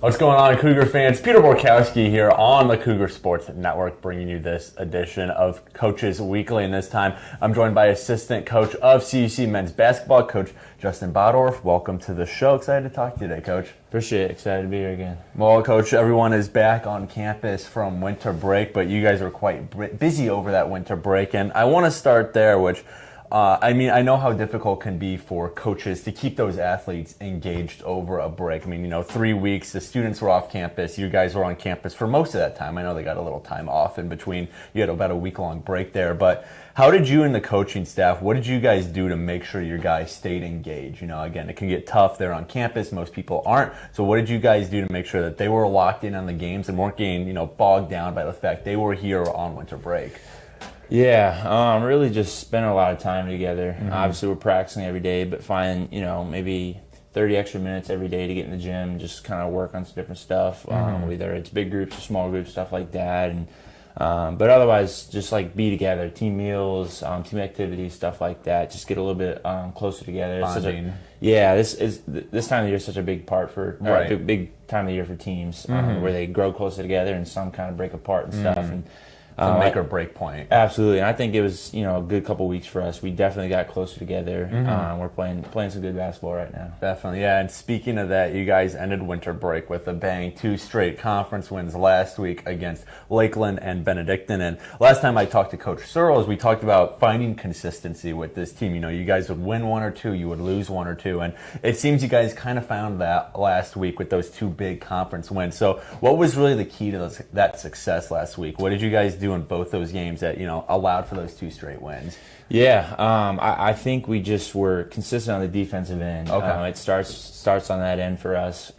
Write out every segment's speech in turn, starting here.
What's going on, Cougar fans? Peter Borkowski here on the Cougar Sports Network, bringing you this edition of Coaches Weekly. And this time, I'm joined by assistant coach of CUC men's basketball, Coach Justin Bodorf. Welcome to the show. Excited to talk to you today, Coach. Appreciate it. Excited to be here again. Well, Coach, everyone is back on campus from winter break, but you guys are quite busy over that winter break. And I want to start there, which I know how difficult it can be for coaches to keep those athletes engaged over a break. 3 weeks, the students were off campus. You guys were on campus for most of that time. I know they got a little time off in between. You had about a week-long break there. But how did you and the coaching staff, what did you guys do to make sure your guys stayed engaged? Again, it can get tough. They're on campus. Most people aren't. So what did you guys do to make sure that they were locked in on the games and weren't getting, bogged down by the fact they were here on winter break? Yeah, really just spending a lot of time together. Obviously, we're practicing every day, but find, maybe 30 extra minutes every day to get in the gym and just kind of work on some different stuff, whether it's big groups or small groups, stuff like that. And but otherwise, just like be together, team meals, team activities, stuff like that. Just get a little bit closer together. This time of the year is such a big part for big time of the year for teams where they grow closer together and some kind of break apart and stuff. And make or break point. Absolutely, and I think it was a good couple weeks for us. We definitely got closer together. We're playing some good basketball right now. Definitely, yeah. And speaking of that, you guys ended winter break with a bang, 2 straight conference wins last week against Lakeland and Benedictine. And last time I talked to Coach Searles, we talked about finding consistency with this team. You guys would win 1 or 2, you would lose 1 or 2, and it seems you guys kind of found that last week with those 2 big conference wins. So, what was really the key to that success last week? What did you guys do in both those games that allowed for those 2 straight wins? Yeah, I think we just were consistent on the defensive end. Okay. It starts on that end for us.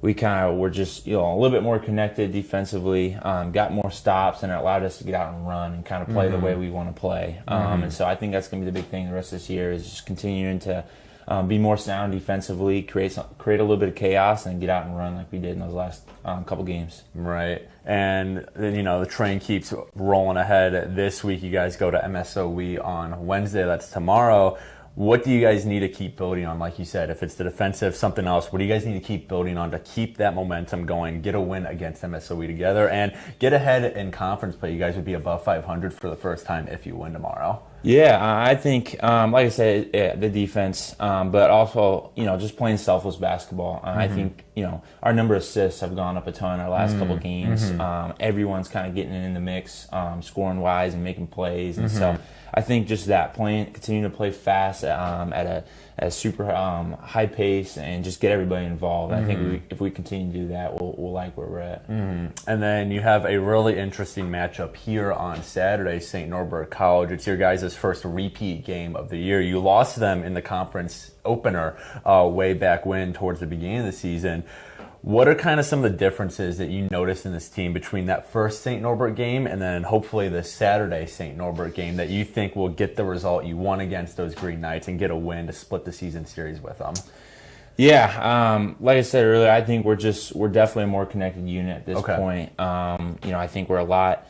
We kind of were just a little bit more connected defensively, got more stops, and it allowed us to get out and run and kind of play the way we want to play. And so I think that's going to be the big thing the rest of this year is just continuing to be more sound defensively, create a little bit of chaos, and get out and run like we did in those last couple games. Right. And then, the train keeps rolling ahead. This week, you guys go to MSOE on Wednesday. That's tomorrow. What do you guys need to keep building on? Like you said, if it's the defensive, something else, what do you guys need to keep building on to keep that momentum going, get a win against MSOE together, and get ahead in conference play? You guys would be above 500 for the first time if you win tomorrow. Yeah, I think, like I said, the defense, but also, just playing selfless basketball. I think, our number of assists have gone up a ton our last couple games. Everyone's kind of getting in the mix, scoring-wise and making plays. And so I think just that, continuing to play fast at a super high pace and just get everybody involved. I think if we continue to do that, we'll like where we're at. And then you have a really interesting matchup here on Saturday, St. Norbert College. It's your guys' first repeat game of the year. You lost to them in the conference opener way back when, towards the beginning of the season. What are kind of some of the differences that you noticed in this team between that first St. Norbert game and then hopefully the Saturday St. Norbert game that you think will get the result you want against those Green Knights and get a win to split the season series with them? Yeah, like I said earlier, I think we're definitely a more connected unit at this point. I think we're a lot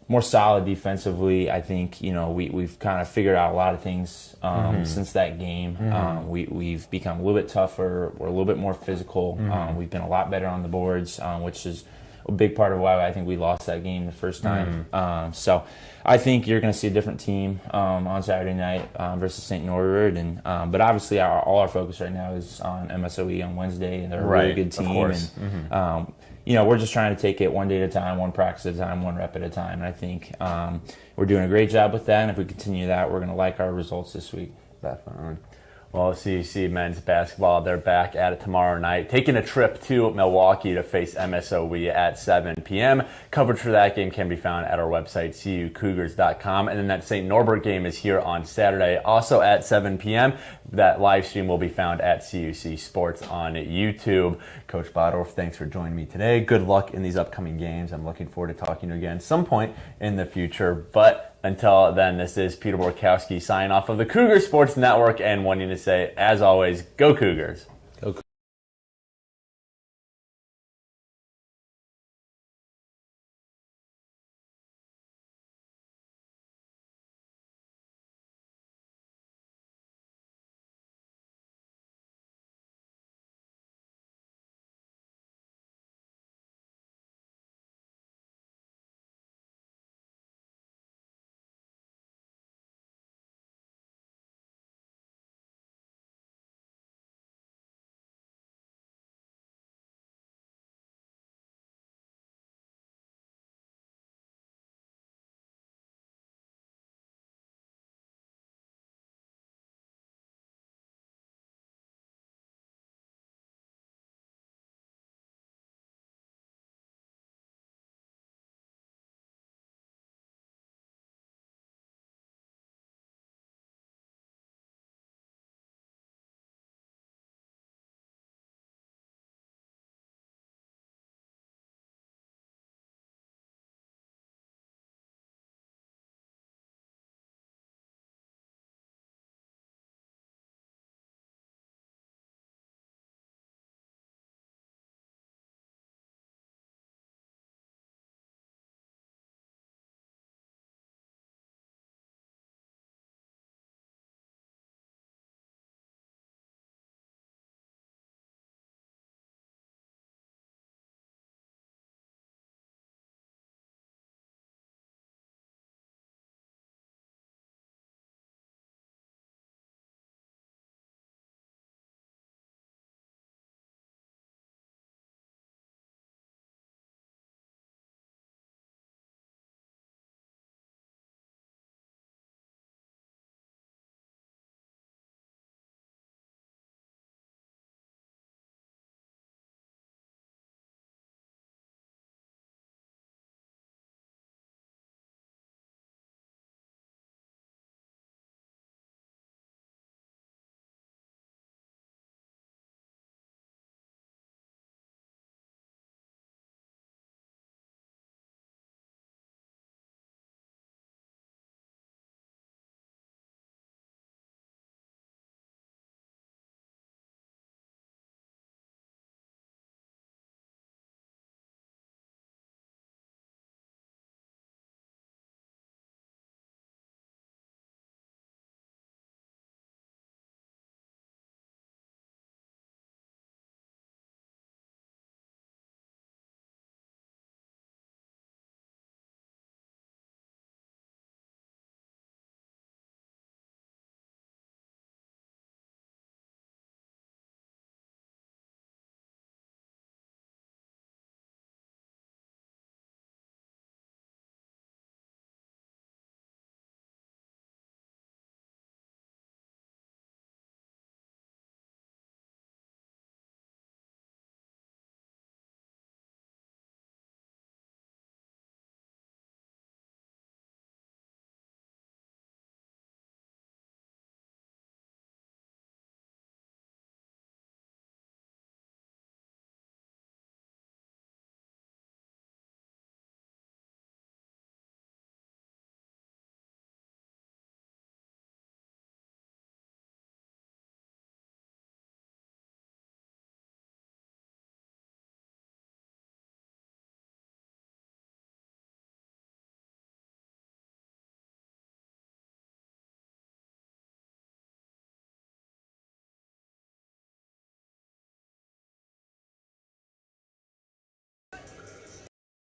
more solid defensively. I think we've kind of figured out a lot of things since that game. We've become a little bit tougher. We're a little bit more physical. We've been a lot better on the boards, which is a big part of why I think we lost that game the first time. So I think you're going to see a different team on Saturday night versus St. Norbert, and but obviously all our focus right now is on MSOE on Wednesday, and they're a really good team. Of course. And, we're just trying to take it one day at a time, one practice at a time, one rep at a time. And I think we're doing a great job with that. And if we continue that, we're going to like our results this week. Definitely. Well, CUC men's basketball, they're back at it tomorrow night, taking a trip to Milwaukee to face MSOE at 7 p.m. Coverage for that game can be found at our website, cucougars.com. And then that St. Norbert game is here on Saturday, also at 7 p.m. That live stream will be found at CUC Sports on YouTube. Coach Bodorf, thanks for joining me today. Good luck in these upcoming games. I'm looking forward to talking to you again some point in the future. But until then, this is Peter Borkowski signing off of the Cougar Sports Network and wanting to say, as always, go Cougars. Go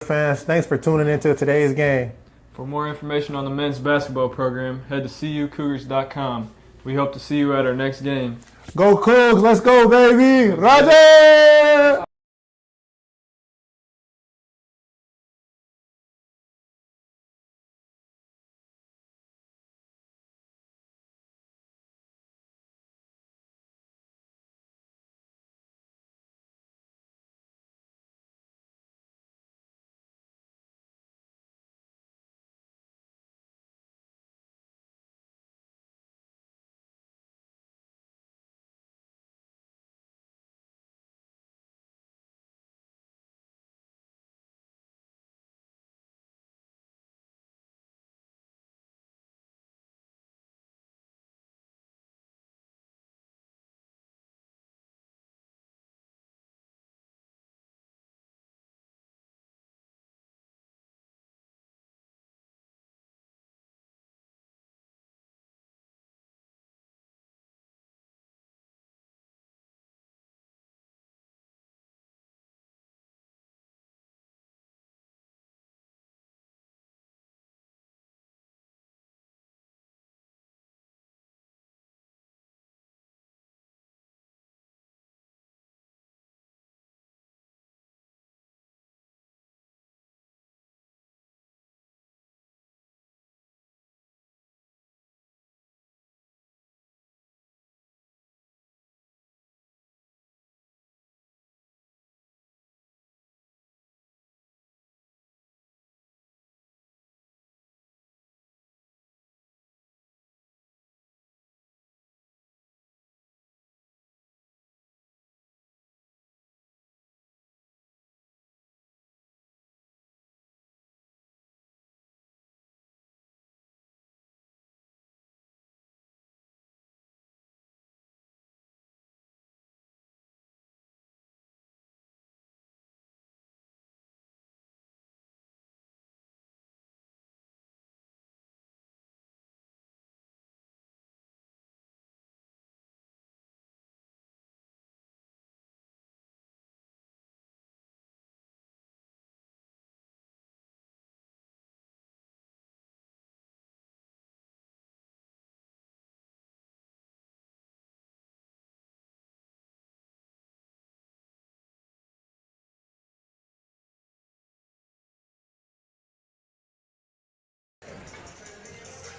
Fans, thanks for tuning into today's game. For more information on the men's basketball program, head to cucougars.com. We hope to see you at our next game. Go Cougs, let's go, baby! Roger!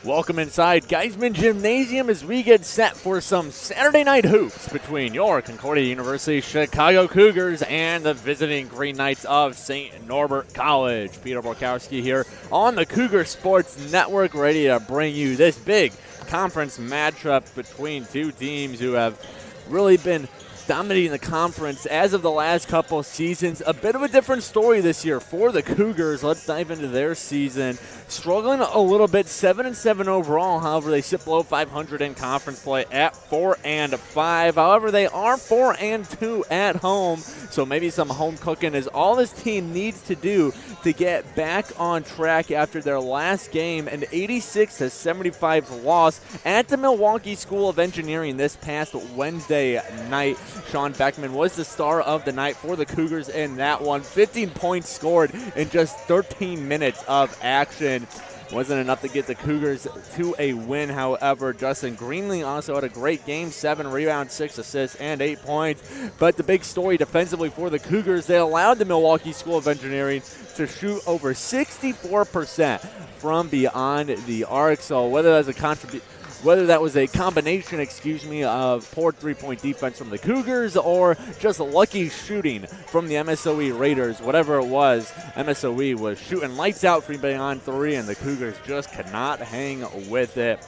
Welcome inside Geisman Gymnasium as we get set for some Saturday night hoops between your Concordia University Chicago Cougars and the visiting Green Knights of St. Norbert College. Peter Borkowski here on the Cougar Sports Network, ready to bring you this big conference matchup between two teams who have really been dominating the conference as of the last couple seasons. A bit of a different story this year for the Cougars. Let's dive into their season. Struggling a little bit, 7-7 overall. However, they sit below 500 in conference play at 4-5. However, they are 4-2 at home, so maybe some home cooking is all this team needs to do to get back on track after their last game, an 86-75 loss at the Milwaukee School of Engineering this past Wednesday night. Sean Beckman was the star of the night for the Cougars in that one. 15 points scored in just 13 minutes of action. Wasn't enough to get the Cougars to a win, however. Justin Greenlee also had a great game, 7 rebounds, 6 assists, and 8 points. But the big story defensively for the Cougars, they allowed the Milwaukee School of Engineering to shoot over 64% from beyond the arc. So whether that was a combination, of poor three-point defense from the Cougars or just lucky shooting from the MSOE Raiders, whatever it was, MSOE was shooting lights out from beyond three, and the Cougars just could not hang with it.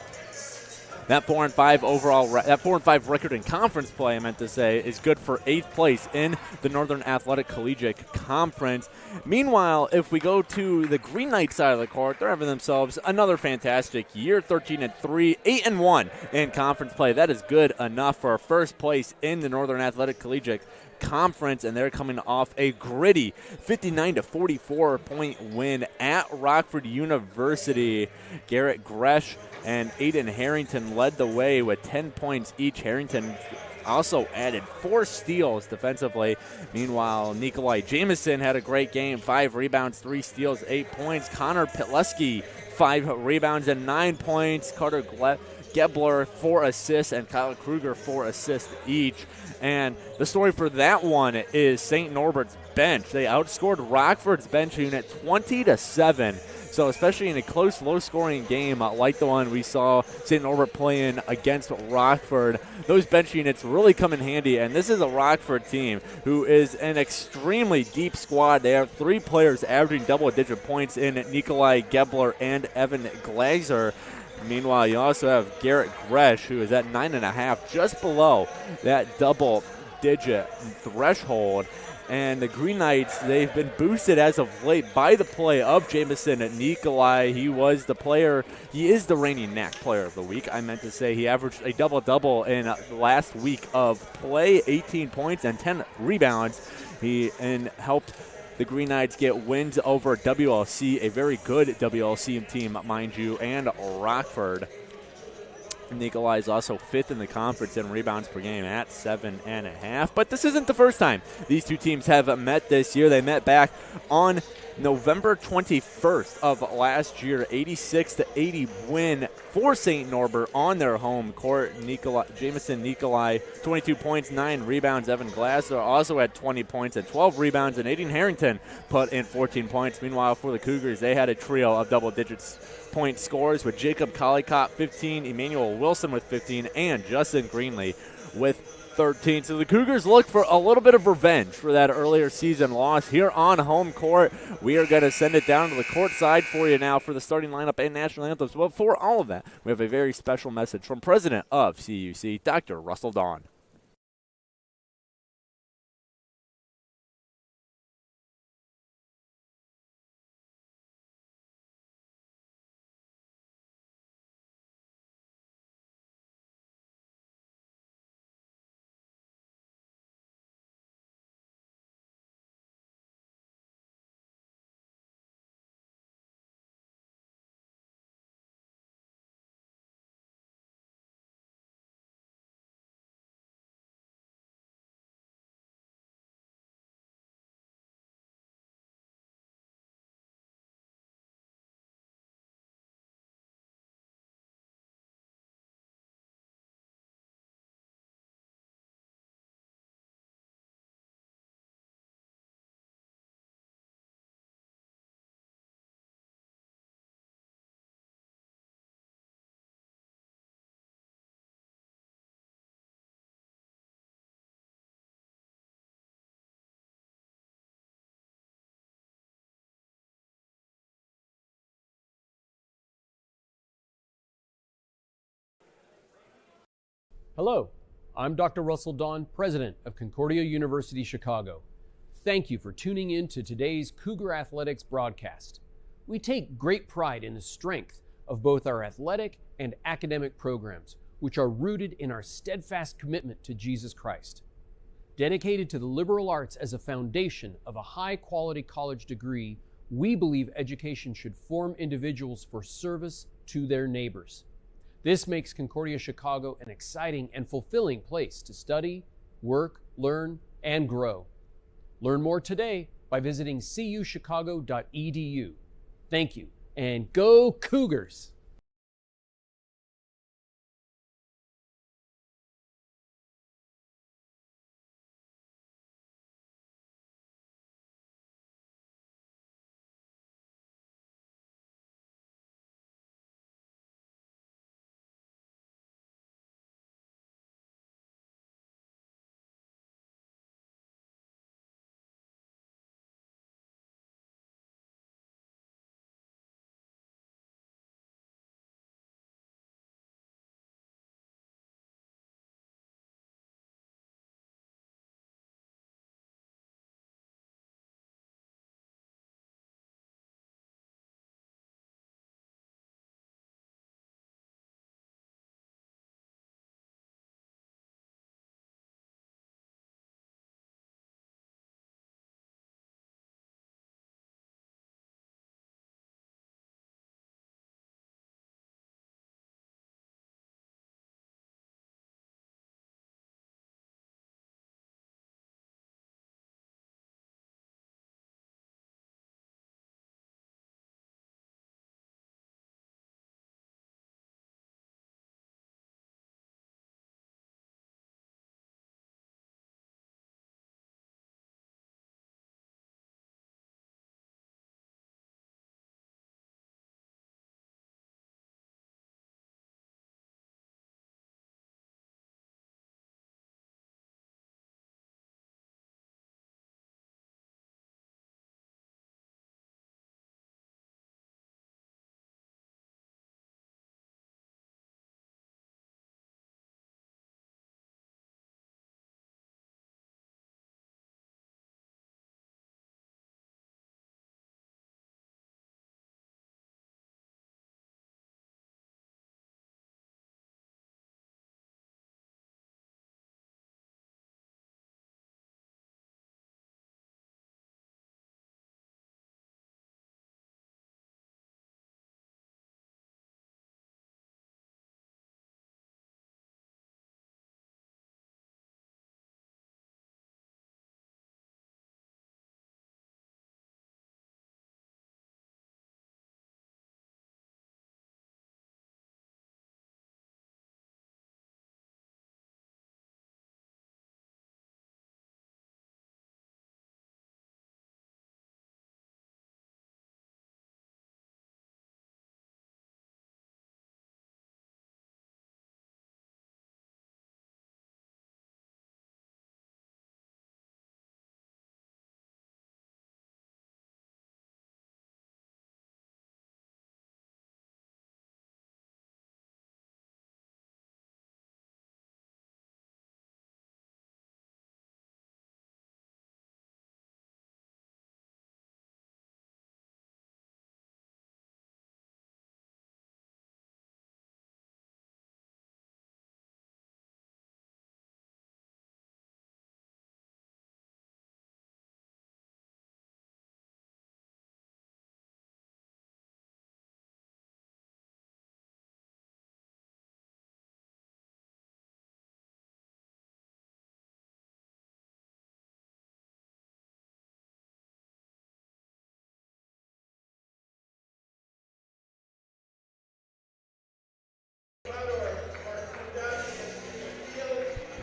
That 4-5 record in conference play, is good for 8th place in the Northern Athletic Collegiate Conference. Meanwhile, if we go to the Green Knights side of the court, they're having themselves another fantastic year, 13-3, 8-1 in conference play. That is good enough for first place in the Northern Athletic Collegiate Conference, and they're coming off a gritty 59-44 point win at Rockford University. Garrett Gresh and Aiden Harrington led the way with 10 points each. Harrington also added 4 steals defensively. Meanwhile, Nikolai Jamison had a great game, 5 rebounds, 3 steals, 8 points. Connor Pitleski, 5 rebounds and 9 points. Carter Gebler, 4 assists, and Kyle Kruger, 4 assists each. And the story for that one is St. Norbert's bench. They outscored Rockford's bench unit 20-7. So especially in a close, low-scoring game like the one we saw St. Norbert playing against Rockford, those bench units really come in handy. And this is a Rockford team who is an extremely deep squad. They have 3 players averaging double-digit points in Nikolai Gebler and Evan Glazer. Meanwhile, you also have Garrett Gresh, who is at 9.5, just below that double-digit threshold. And the Green Knights, they've been boosted as of late by the play of Jamison Nikolai. He is the reigning NAC player of the week. I meant to say he averaged a double-double in the last week of play, 18 points and 10 rebounds. He helped the Green Knights get wins over WLC, a very good WLC team, mind you, and Rockford. Nikolai is also 5th in the conference in rebounds per game at 7.5. But this isn't the first time these two teams have met this year. They met back on November 21st of last year, 86-80 win for St. Norbert on their home court. Jamison Nikolai, 22 points, 9 rebounds. Evan Glasser also had 20 points and 12 rebounds, and Aiden Harrington put in 14 points. Meanwhile, for the Cougars, they had a trio of double digits point scores with Jacob Collicott 15, Emmanuel Wilson with 15, and Justin Greenlee with 13. So the Cougars look for a little bit of revenge for that earlier season loss here on home court. We are going to send it down to the court side for you now for the starting lineup and national anthems. But for all of that, we have a very special message from President of CUC, Dr. Russell Dawn. Hello, I'm Dr. Russell Dawn, President of Concordia University Chicago. Thank you for tuning in to today's Cougar Athletics broadcast. We take great pride in the strength of both our athletic and academic programs, which are rooted in our steadfast commitment to Jesus Christ. Dedicated to the liberal arts as a foundation of a high-quality college degree, we believe education should form individuals for service to their neighbors. This makes Concordia Chicago an exciting and fulfilling place to study, work, learn, and grow. Learn more today by visiting cuchicago.edu. Thank you, and go Cougars!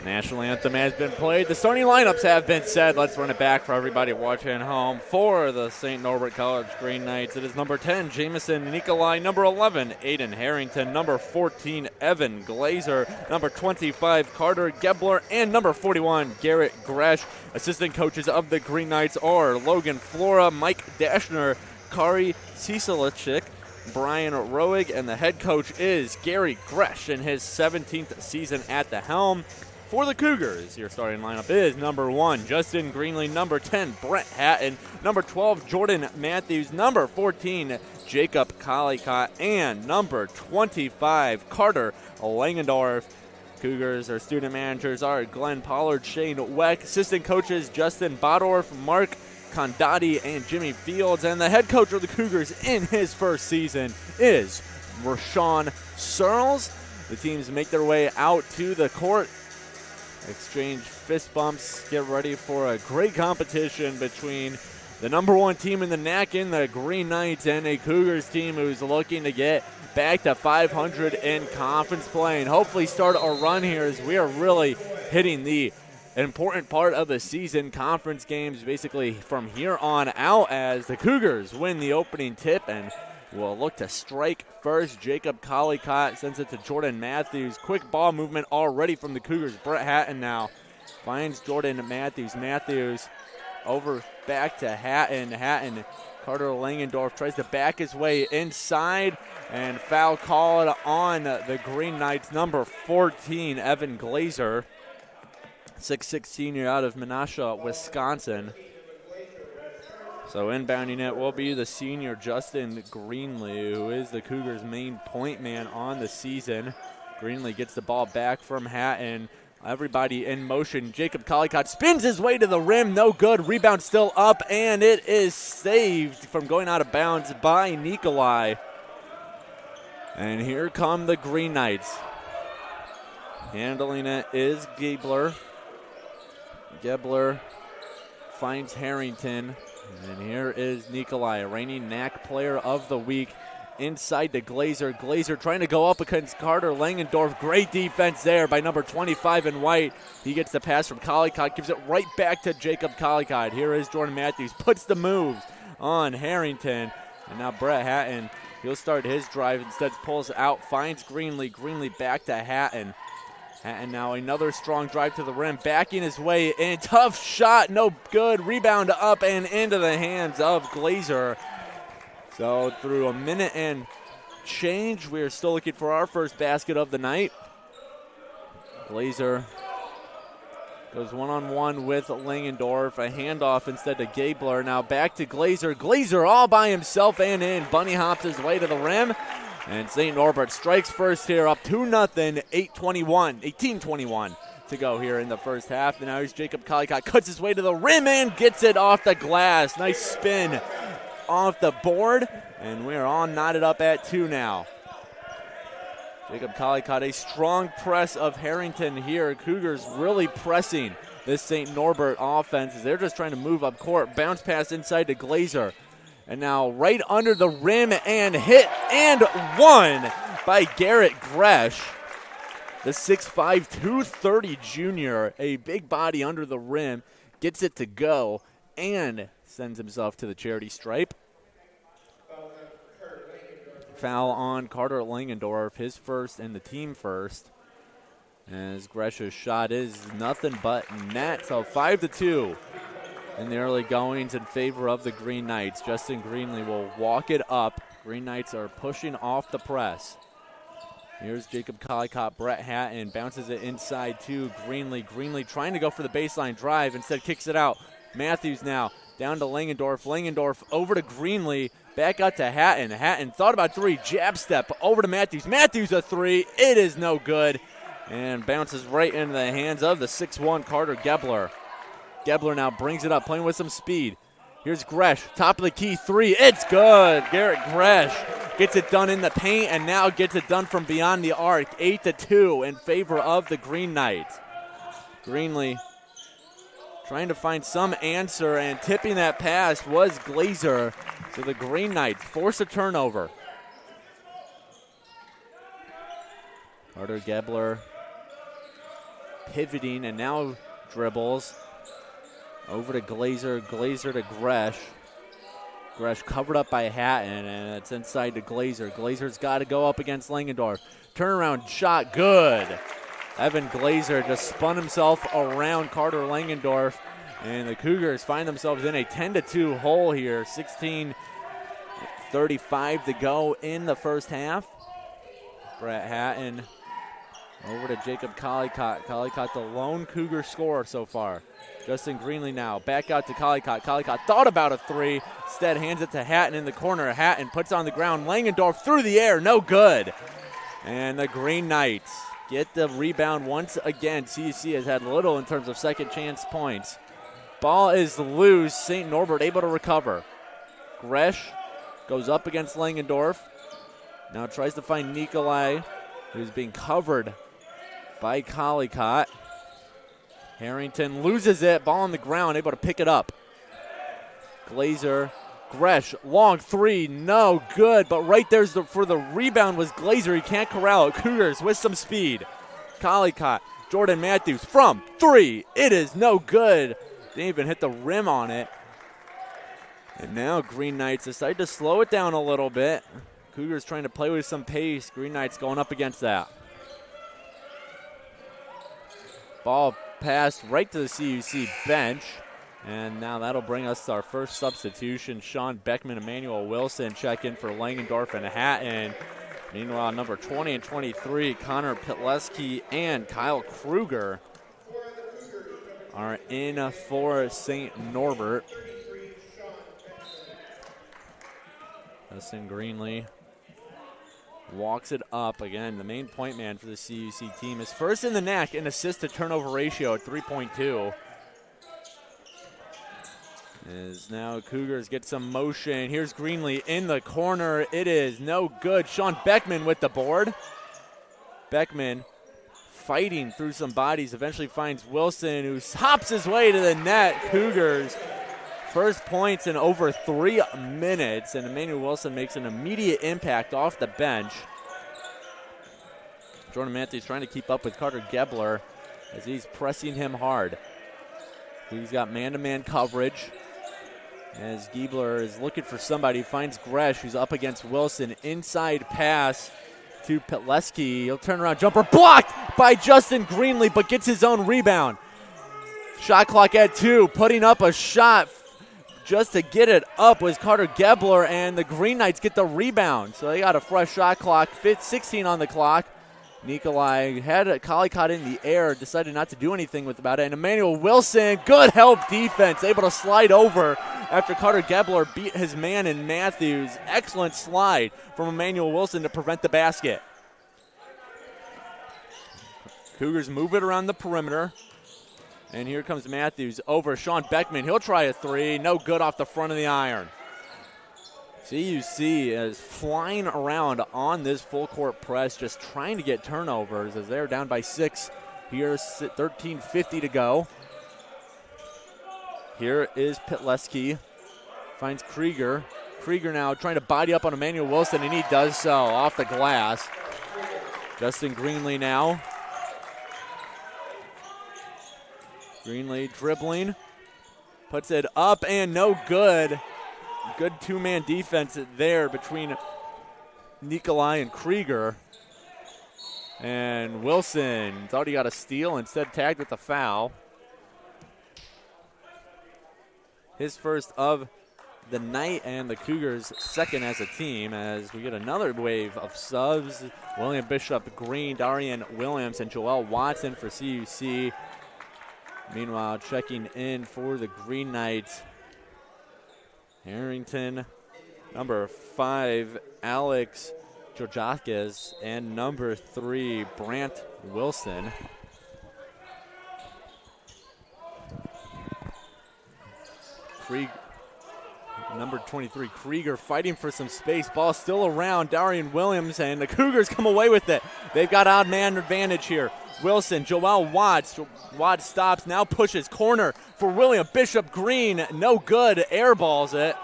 National anthem has been played. The starting lineups have been set. Let's run it back for everybody watching at home. For the St. Norbert College Green Knights, it is number 10, Jamison Nikolai. Number 11, Aiden Harrington. Number 14, Evan Glazer. Number 25, Carter Gebler. And number 41, Garrett Gresh. Assistant coaches of the Green Knights are Logan Flora, Mike Dashner, Kari Cicelichik, Brian Roig, and the head coach is Gary Gresh in his 17th season at the helm. For the Cougars, your starting lineup is number 1, Justin Greenlee, number 10, Brett Hatton, number 12, Jordan Matthews, number 14, Jacob Collicott, and number 25, Carter Langendorf. Cougars, our student managers are Glenn Pollard, Shane Weck, assistant coaches Justin Bodorf, Mark Condati, and Jimmy Fields, and the head coach of the Cougars in his first season is Rashawn Searles. The teams make their way out to the court, exchange fist bumps, get ready for a great competition between the number 1 team in the NAC in the Green Knights and a Cougars team who's looking to get back to 500 in conference play and hopefully start a run here as we are really hitting the important part of the season. Conference games basically from here on out as the Cougars win the opening tip and will look to strike first. Jacob Collicott sends it to Jordan Matthews. Quick ball movement already from the Cougars. Brett Hatton now finds Jordan Matthews. Matthews over back to Hatton. Hatton, Carter Langendorf tries to back his way inside and foul called on the Green Knights. Number 14, Evan Glazer, 6'6" senior out of Menasha, Wisconsin. So inbounding it will be the senior Justin Greenlee, who is the Cougars' main point man on the season. Greenlee gets the ball back from Hatton. Everybody in motion. Jacob Collicott spins his way to the rim. No good. Rebound still up, and it is saved from going out of bounds by Nikolai. And here come the Green Knights. Handling it is Gebler. Gebler finds Harrington. And here is Nikolai, reigning NAC player of the week, inside to Glazer. Glazer trying to go up against Carter Langendorf. Great defense there by number 25 in white. He gets the pass from Collicott, gives it right back to Jacob Collicott. Here is Jordan Matthews, puts the moves on Harrington. And now Brett Hatton, he'll start his drive, instead pulls out, finds Greenlee. Greenlee back to Hatton. And now another strong drive to the rim, backing his way in. Tough shot, no good. Rebound up and into the hands of Glazer. So through a minute and change, we're still looking for our first basket of the night. Glazer goes one-on-one with Langendorf. A handoff instead to Gebler. Now back to Glazer. Glazer all by himself and in. Bunny hops his way to the rim. And St. Norbert strikes first here, up 2-0, 18-21 to go here in the first half. And now here's Jacob Collicott, cuts his way to the rim and gets it off the glass. Nice spin off the board, and we're all knotted up at 2 now. Jacob Collicott, a strong press of Harrington here. Cougars really pressing this St. Norbert offense as they're just trying to move up court. Bounce pass inside to Glazer. And now right under the rim and hit and one by Garrett Gresh. The 6'5", 230 junior, a big body under the rim, gets it to go and sends himself to the charity stripe. Foul on Carter Langendorf, his first and the team first. As Gresh's shot is nothing but net, so 5-2. In the early goings in favor of the Green Knights. Justin Greenlee will walk it up. Green Knights are pushing off the press. Here's Jacob Collicott. Brett Hatton bounces it inside to Greenlee. Greenlee trying to go for the baseline drive. Instead kicks it out. Matthews now down to Langendorf. Langendorf over to Greenlee. Back out to Hatton. Hatton thought about 3. Jab step over to Matthews. Matthews a 3. It is no good. And bounces right into the hands of the 6'1" Carter Gebler. Gebler now brings it up, playing with some speed. Here's Gresh, top of the key 3. It's good. Garrett Gresh gets it done in the paint and now gets it done from beyond the arc. 8-2 in favor of the Green Knights. Greenlee trying to find some answer, and tipping that pass was Glazer. So the Green Knights force a turnover. Carter Gebler pivoting and now dribbles. Over to Glazer, Glazer to Gresh. Gresh covered up by Hatton, and it's inside to Glazer. Glazer's got to go up against Langendorf. Turnaround shot, good. Evan Glazer just spun himself around Carter Langendorf, and the Cougars find themselves in a 10-2 hole here. 16:35 to go in the first half. Brett Hatton over to Jacob Collicott. Collicott, the lone Cougar scorer so far. Justin Greenlee now back out to Collicott. Collicott thought about a three, instead hands it to Hatton in the corner. Hatton puts on the ground. Langendorf through the air, no good. And the Green Knights get the rebound once again. CUC has had little in terms of second chance points. Ball is loose. St. Norbert able to recover. Gresh goes up against Langendorf. Now tries to find Nikolai, who's being covered by Collicott. Harrington loses it. Ball on the ground, able to pick it up. Glazer, Gresh, long three, no good. But right there's for the rebound was Glazer. He can't corral it. Cougars with some speed. Collicott, Jordan Matthews from three. It is no good. Didn't even hit the rim on it. And now Green Knights decide to slow it down a little bit. Cougars trying to play with some pace. Green Knights going up against that. Ball passed right to the CUC bench. And now that'll bring us to our first substitution. Sean Beckman, Emmanuel Wilson check in for Langendorf and Hatton. Meanwhile, number 20 and 23, Connor Pitleski and Kyle Kruger are in for St. Norbert. Justin Greenlee walks it up. Again, the main point man for the CUC team is first in the NAC in assist to turnover ratio at 3.2. As now Cougars get some motion. Here's Greenlee in the corner. It is no good. Sean Beckman with the board. Beckman fighting through some bodies, eventually finds Wilson, who hops his way to the net. Cougars first points in over 3 minutes, and Emmanuel Wilson makes an immediate impact off the bench. Jordan Matthews trying to keep up with Carter Gebler as he's pressing him hard. He's got man-to-man coverage as Gebler is looking for somebody. Finds Gresh, who's up against Wilson. Inside pass to Pitleski. He'll turn around, jumper blocked by Justin Greenlee, but gets his own rebound. Shot clock at 2, putting up a shot just to get it up was Carter Gebler, and the Green Knights get the rebound. So they got a fresh shot clock, 16 on the clock. Nikolai had Collicott in the air, decided not to do anything about it. And Emmanuel Wilson, good help defense, able to slide over after Carter Gebler beat his man in Matthews. Excellent slide from Emmanuel Wilson to prevent the basket. Cougars move it around the perimeter. And here comes Matthews over Sean Beckman. He'll try a three. No good off the front of the iron. CUC is flying around on this full court press, just trying to get turnovers as they're down by 6. Here's 13:50 to go. Here is Pitleski. Finds Krieger. Krieger now trying to body up on Emmanuel Wilson, and he does so off the glass. Justin Greenlee now. Greenlee dribbling, puts it up and no good. Good two-man defense there between Nikolai and Krieger. And Wilson thought he got a steal, instead tagged with a foul. His first of the night, and the Cougars second as a team, as we get another wave of subs. William Bishop Green, Darian Williams, and Joel Watson for CUC. Meanwhile, checking in for the Green Knights, Harrington, number 5, Alex Georgiakis, and number 3, Brant Wilson. Number 23, Krieger fighting for some space. Ball still around Darian Williams, and the Cougars come away with it. They've got odd man advantage here. Wilson, Joel Watts. Watts stops, now pushes corner for William Bishop Green. No good, airballs it.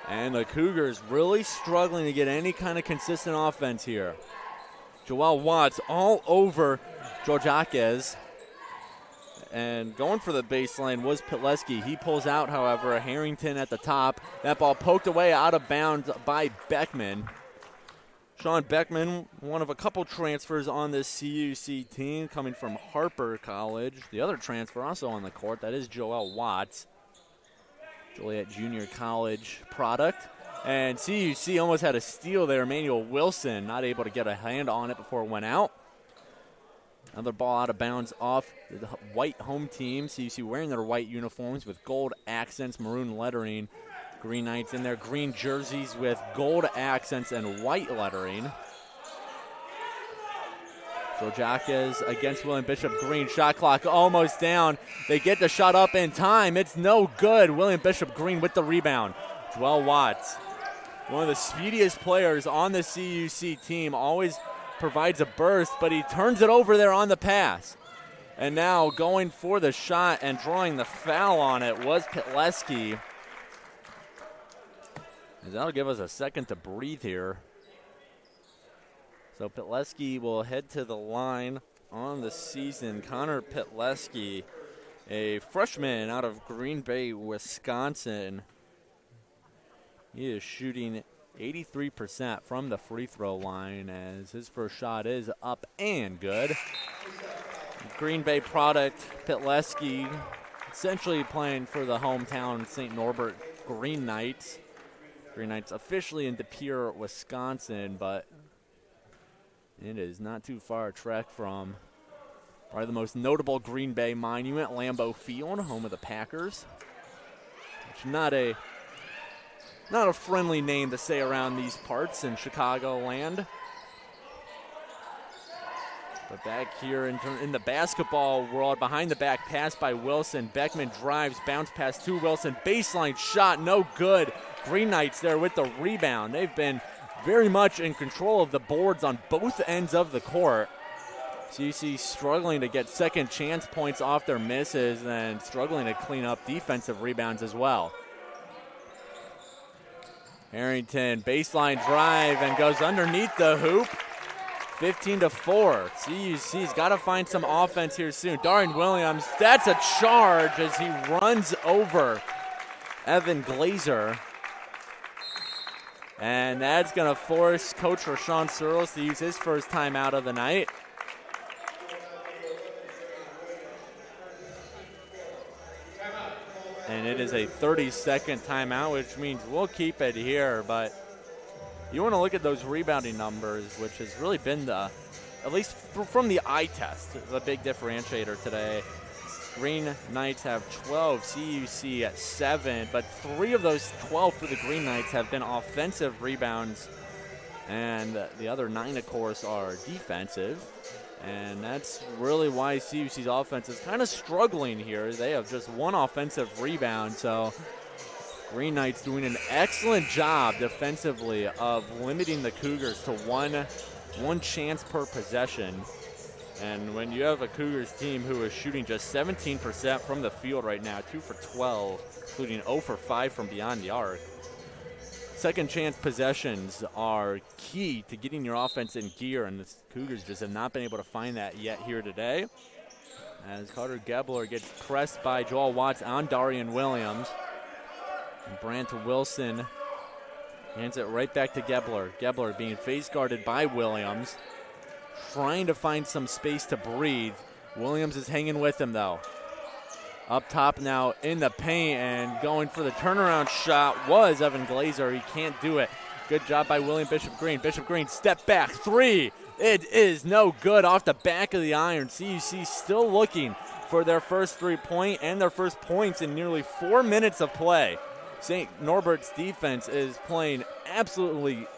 And the Cougars really struggling to get any kind of consistent offense here. Joel Watts all over Georgiakes. And going for the baseline was Pitleski. He pulls out, however, Harrington at the top. That ball poked away out of bounds by Beckman. Sean Beckman, one of a couple transfers on this CUC team, coming from Harper College. The other transfer also on the court, that is Joel Watts, Joliet Junior College product. And CUC almost had a steal there. Emmanuel Wilson not able to get a hand on it before it went out. Another ball out of bounds off the white home team. CUC wearing their white uniforms with gold accents, maroon lettering. Green Knights in their green jerseys with gold accents and white lettering. Georgiakes against William Bishop Green. Shot clock almost down. They get the shot up in time. It's no good. William Bishop Green with the rebound. Joel Watts, one of the speediest players on the CUC team, always provides a burst, but he turns it over there on the pass. And now going for the shot and drawing the foul on it was Pitleski. That'll give us a second to breathe here. So Pitleski will head to the line on the season. Connor Pitleski, a freshman out of Green Bay, Wisconsin. He is shooting 83% from the free throw line as his first shot is up and good. Green Bay product, Pitleski, essentially playing for the hometown St. Norbert Green Knights. Green Knights officially in De Pere, Wisconsin, but it is not too far a trek from probably the most notable Green Bay monument, Lambeau Field, home of the Packers. Which not a friendly name to say around these parts in Chicagoland. But back here in the basketball world, behind the back pass by Wilson. Beckman drives, bounce pass to Wilson. Baseline shot, no good. Green Knights there with the rebound. They've been very much in control of the boards on both ends of the court. CUC struggling to get second chance points off their misses and struggling to clean up defensive rebounds as well. Harrington, baseline drive and goes underneath the hoop. 15-4. CUC's got to find some offense here soon. Darian Williams, that's a charge as he runs over Evan Glazer. And that's going to force Coach Rashawn Searles to use his first timeout of the night. And it is a 30-second timeout, which means we'll keep it here. But you want to look at those rebounding numbers, which has really been the, at least from the eye test, the big differentiator today. Green Knights have 12, CUC at 7, but 3 of those 12 for the Green Knights have been offensive rebounds, and the other 9, of course, are defensive. And that's really why CUC's offense is kind of struggling here. They have just 1 offensive rebound, so Green Knights doing an excellent job defensively of limiting the Cougars to one chance per possession. And when you have a Cougars team who is shooting just 17% from the field right now, 2 for 12, including 0 for 5 from beyond the arc, second chance possessions are key to getting your offense in gear, and the Cougars just have not been able to find that yet here today. As Carter Gebler gets pressed by Joel Watts on Darian Williams. And Brant Wilson hands it right back to Gebler. Gebler being face guarded by Williams, trying to find some space to breathe. Williams is hanging with him though. Up top now in the paint and going for the turnaround shot was Evan Glazer. He can't do it. Good job by William Bishop Green. Bishop Green step back 3. It is no good off the back of the iron. CUC still looking for their first 3-point and their first points in nearly 4 minutes of play. St. Norbert's defense is playing absolutely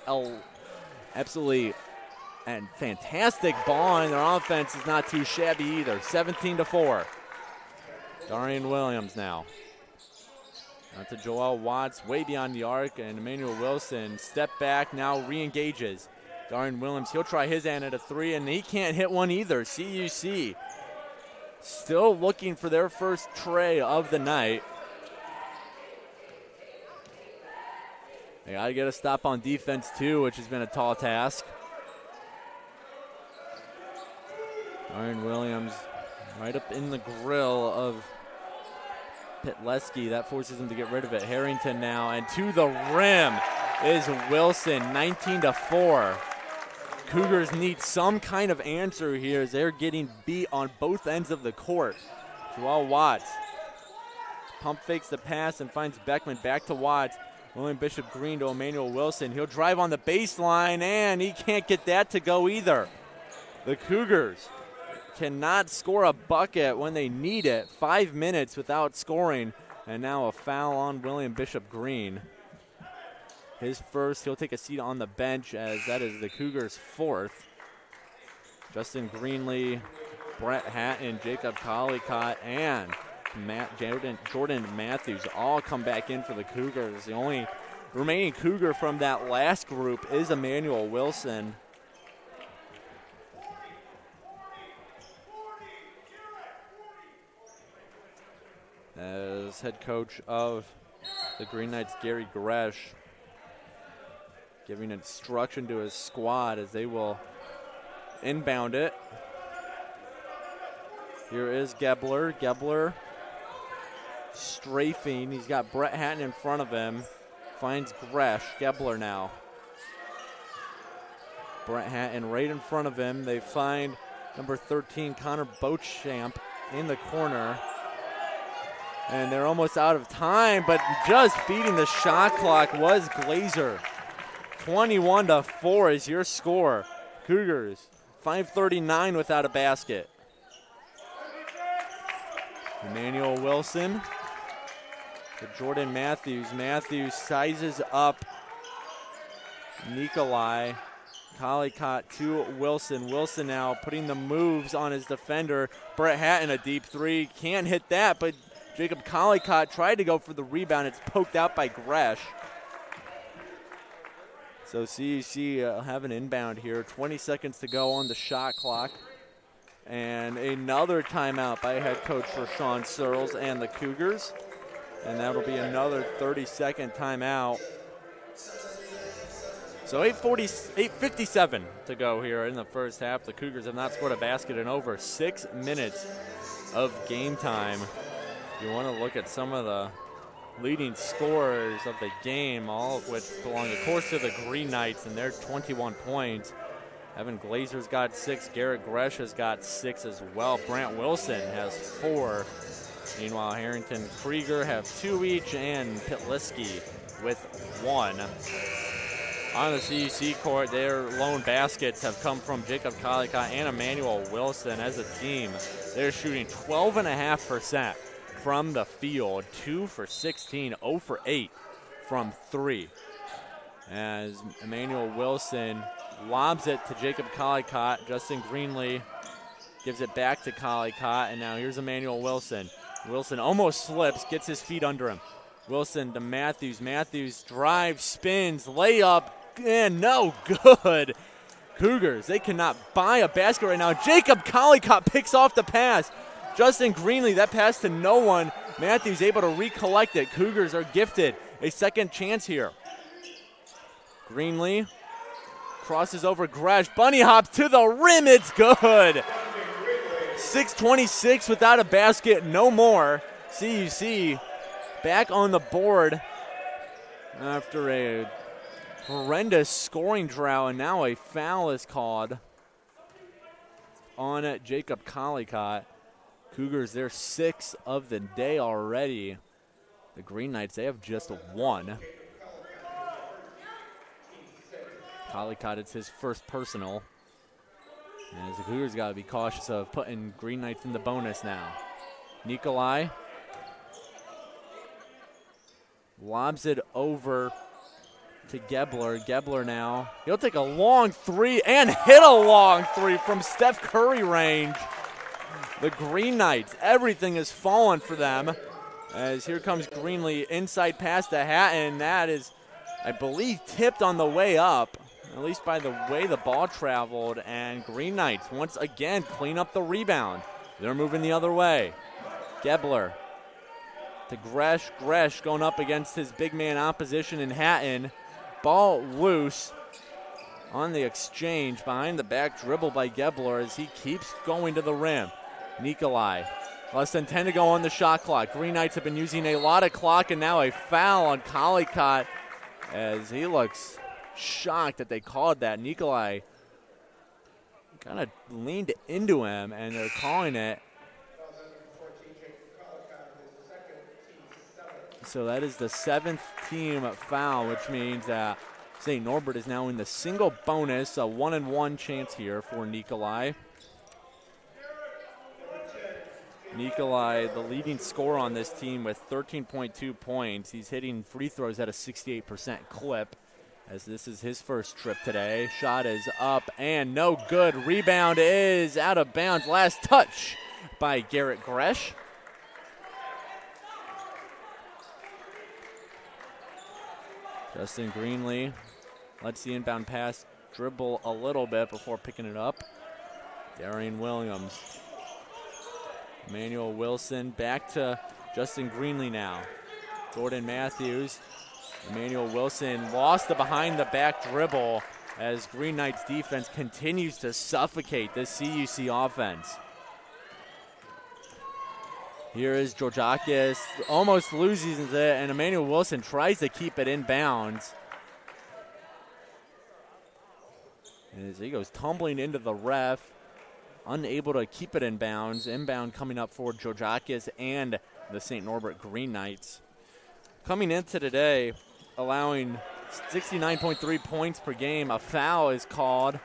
and fantastic ball, and their offense is not too shabby either. 17-4. Darian Williams now. Out to Joel Watts, way beyond the arc, and Emmanuel Wilson step back, now re-engages. Darian Williams, he'll try his hand at a 3, and he can't hit one either. CUC still looking for their first tray of the night. They got to get a stop on defense too, which has been a tall task. Ryan Williams right up in the grill of Pitleski. That forces him to get rid of it. Harrington now, and to the rim is Wilson, 19-4. Cougars need some kind of answer here as they're getting beat on both ends of the court. Joel Watts pump fakes the pass and finds Beckman back to Watts. William Bishop Green to Emmanuel Wilson. He'll drive on the baseline, and he can't get that to go either. The Cougars cannot score a bucket when they need it. 5 minutes without scoring, and now a foul on William Bishop Green. His first. He'll take a seat on the bench as that is the Cougars' fourth. Justin Greenlee, Brett Hatton, Jacob Collicott, and Jordan Matthews all come back in for the Cougars. The only remaining Cougar from that last group is Emmanuel Wilson. As head coach of the Green Knights, Gary Gresh, giving instruction to his squad as they will inbound it. Here is Gebler. Gebler strafing. He's got Brett Hatton in front of him. Finds Gresh. Gebler now. Brett Hatton right in front of him. They find number 13, Connor Beauchamp, in the corner. And they're almost out of time, but just beating the shot clock was Glazer. 21-4 is your score. Cougars, 5:39 without a basket. Emmanuel Wilson to Jordan Matthews. Matthews sizes up Nikolai. Collicott to Wilson. Wilson now putting the moves on his defender. Brett Hatton, a deep three. Can't hit that, but Jacob Collicott tried to go for the rebound. It's poked out by Gresh. So CUC have an inbound here. 20 seconds to go on the shot clock. And another timeout by head coach Rashawn Searles and the Cougars. And that'll be another 30-second timeout. So 8:57 to go here in the first half. The Cougars have not scored a basket in over 6 minutes of game time. If you want to look at some of the leading scorers of the game, all of which belong, of course, to the Green Knights, and their 21 points. Evan Glazer's got 6. Garrett Gresh has got 6 as well. Brant Wilson has 4. Meanwhile, Harrington, Krieger have 2 each, and Pitleski with 1. On the CUC court, their lone baskets have come from Jacob Collicott and Emmanuel Wilson. As a team, they're shooting 12.5% from the field, 2 for 16, 0 for 8 from 3. As Emmanuel Wilson lobs it to Jacob Collicott, Justin Greenlee gives it back to Collicott, and now here's Emmanuel Wilson. Wilson almost slips, gets his feet under him. Wilson to Matthews. Matthews drives, spins, layup, and no good. Cougars, they cannot buy a basket right now. Jacob Collicott picks off the pass. Justin Greenlee, that pass to no one. Matthews able to recollect it. Cougars are gifted a second chance here. Greenlee crosses over Gresh. Bunny hop to the rim. It's good. 6:26 without a basket. No more. CUC back on the board after a horrendous scoring drought, and now a foul is called on Jacob Collicott. Cougars, they're 6 of the day already. The Green Knights, they have just 1. Collicott, it's his first personal. As the Cougars got to be cautious of putting Green Knights in the bonus now. Nikolai lobs it over to Gebler. Gebler now, he'll take a long three and hit a long three from Steph Curry range. The Green Knights, everything has fallen for them. As here comes Greenlee, inside pass to Hatton. That is, I believe, tipped on the way up, at least by the way the ball traveled. And Green Knights, once again, clean up the rebound. They're moving the other way. Gebler to Gresh. Gresh going up against his big man opposition in Hatton. Ball loose on the exchange. Behind the back dribble by Gebler as he keeps going to the rim. Nikolai, less than 10 to go on the shot clock. Green Knights have been using a lot of clock, and now a foul on Collicott as he looks shocked that they called that. Nikolai kind of leaned into him, and they're calling it. So that is the 7th team foul, which means that St. Norbert is now in the single bonus, a 1-and-1 chance here for Nikolai. Nikolai, the leading scorer on this team with 13.2 points. He's hitting free throws at a 68% clip, as this is his first trip today. Shot is up and no good. Rebound is out of bounds. Last touch by Garrett Gresh. Justin Greenlee lets the inbound pass dribble a little bit before picking it up. Darian Williams. Emmanuel Wilson back to Justin Greenlee now. Jordan Matthews. Emmanuel Wilson lost the behind the back dribble as Green Knights defense continues to suffocate this CUC offense. Here is Georgiakis, almost loses it, and Emmanuel Wilson tries to keep it in bounds. As he goes tumbling into the ref, unable to keep it in bounds. Inbound coming up for Georgiakis and the St. Norbert Green Knights. Coming into today, allowing 69.3 points per game. A foul is called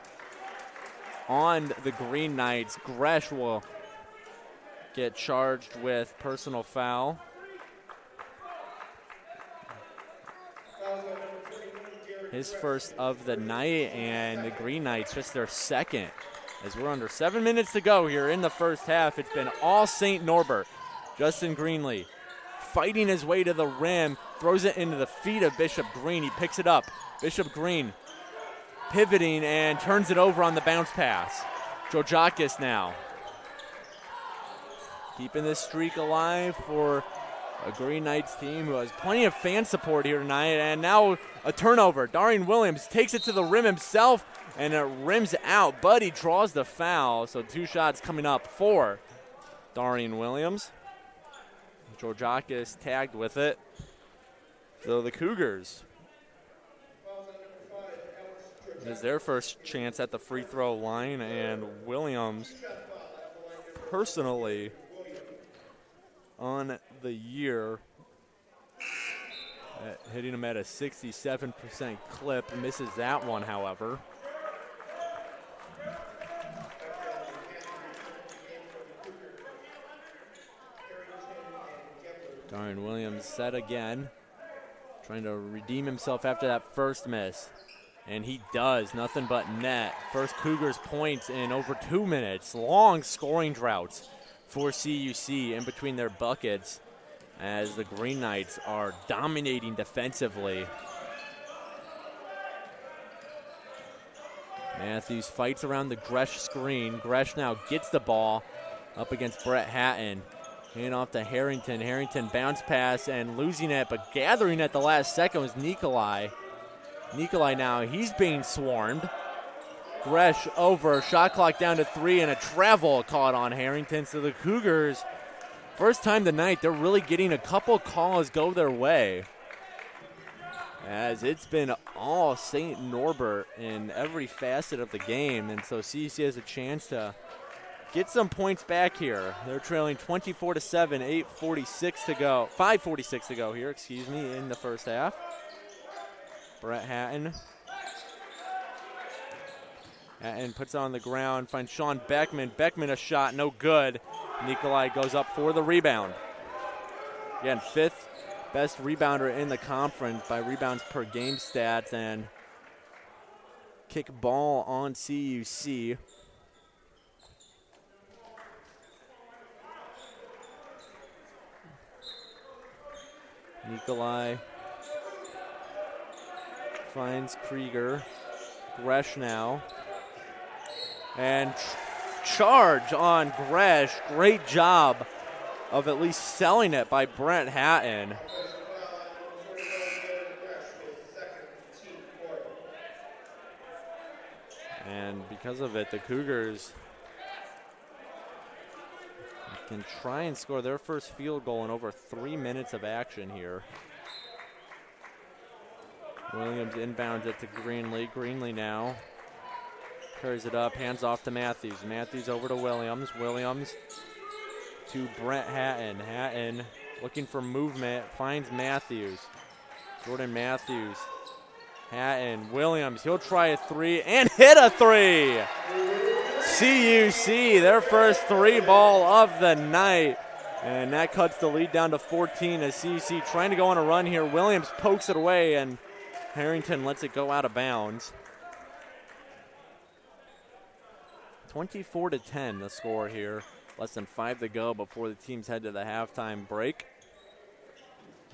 on the Green Knights. Gresh will get charged with personal foul. His first of the night, and the Green Knights just their second. As we're under 7 minutes to go here in the first half, it's been all St. Norbert. Justin Greenlee fighting his way to the rim, throws it into the feet of Bishop Green. He picks it up. Bishop Green pivoting and turns it over on the bounce pass. Georgiakis now keeping this streak alive for a Green Knights team who has plenty of fan support here tonight. And now a turnover. Darian Williams takes it to the rim himself, and it rims out, but he draws the foul. So 2 shots coming up for Darian Williams. Georgiakis tagged with it. So the Cougars is their first chance at the free throw line, and Williams personally on the year, hitting him at a 67% clip. Misses that one, however. Darian Williams set again, trying to redeem himself after that first miss. And he does, nothing but net. First Cougars points in over 2 minutes. Long scoring droughts for CUC in between their buckets as the Green Knights are dominating defensively. Matthews fights around the Gresh screen. Gresh now gets the ball up against Brett Hatton. Hand off to Harrington. Harrington bounce pass and losing it, but gathering at the last second was Nikolai. Nikolai now, he's being swarmed. Gresh over, shot clock down to 3, and a travel caught on Harrington. So the Cougars, first time tonight, they're really getting a couple calls go their way, as it's been all St. Norbert in every facet of the game. And so CUC has a chance to get some points back here. They're trailing 24-7, 5:46 to go here, in the first half. Brett Hatton. Hatton puts it on the ground, finds Sean Beckman. Beckman a shot, no good. Nikolai goes up for the rebound. Again, 5th best rebounder in the conference by rebounds per game stats, and kick ball on CUC. Nikolai finds Krieger. Gresh now. And charge on Gresh. Great job of at least selling it by Brent Hatton. And because of it, the Cougars can try and score their first field goal in over 3 minutes of action here. Williams inbounds it to Greenlee. Greenlee now carries it up, hands off to Matthews. Matthews over to Williams. Williams to Brett Hatton. Hatton looking for movement, finds Matthews. Jordan Matthews. Hatton, Williams, he'll try a three and hit a three. CUC, their first three ball of the night. And that cuts the lead down to 14 as CUC trying to go on a run here. Williams pokes it away and Harrington lets it go out of bounds. 24-10 the score here. Less than 5 to go before the teams head to the halftime break.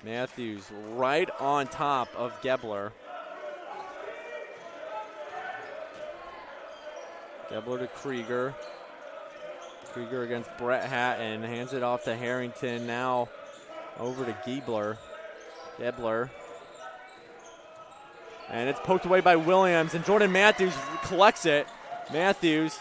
Matthews right on top of Gebler. Gebler to Krieger. Krieger against Brett Hatton. Hands it off to Harrington. Now over to Gebler. And it's poked away by Williams. And Jordan Matthews collects it. Matthews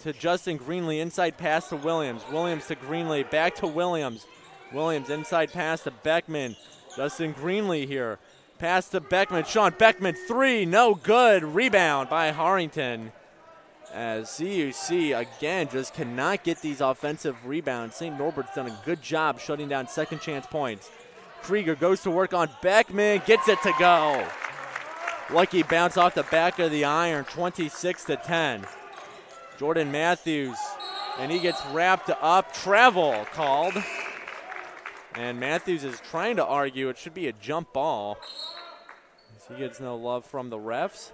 to Justin Greenlee. Inside pass to Williams. Williams to Greenlee. Back to Williams. Williams inside pass to Beckman. Justin Greenlee here. Pass to Beckman. Sean Beckman, three. No good. Rebound by Harrington. As CUC, again, just cannot get these offensive rebounds. St. Norbert's done a good job shutting down second chance points. Krieger goes to work on Beckman, gets it to go. Lucky bounce off the back of the iron, 26-10. Jordan Matthews, and he gets wrapped up. Travel called. And Matthews is trying to argue it should be a jump ball. He gets no love from the refs.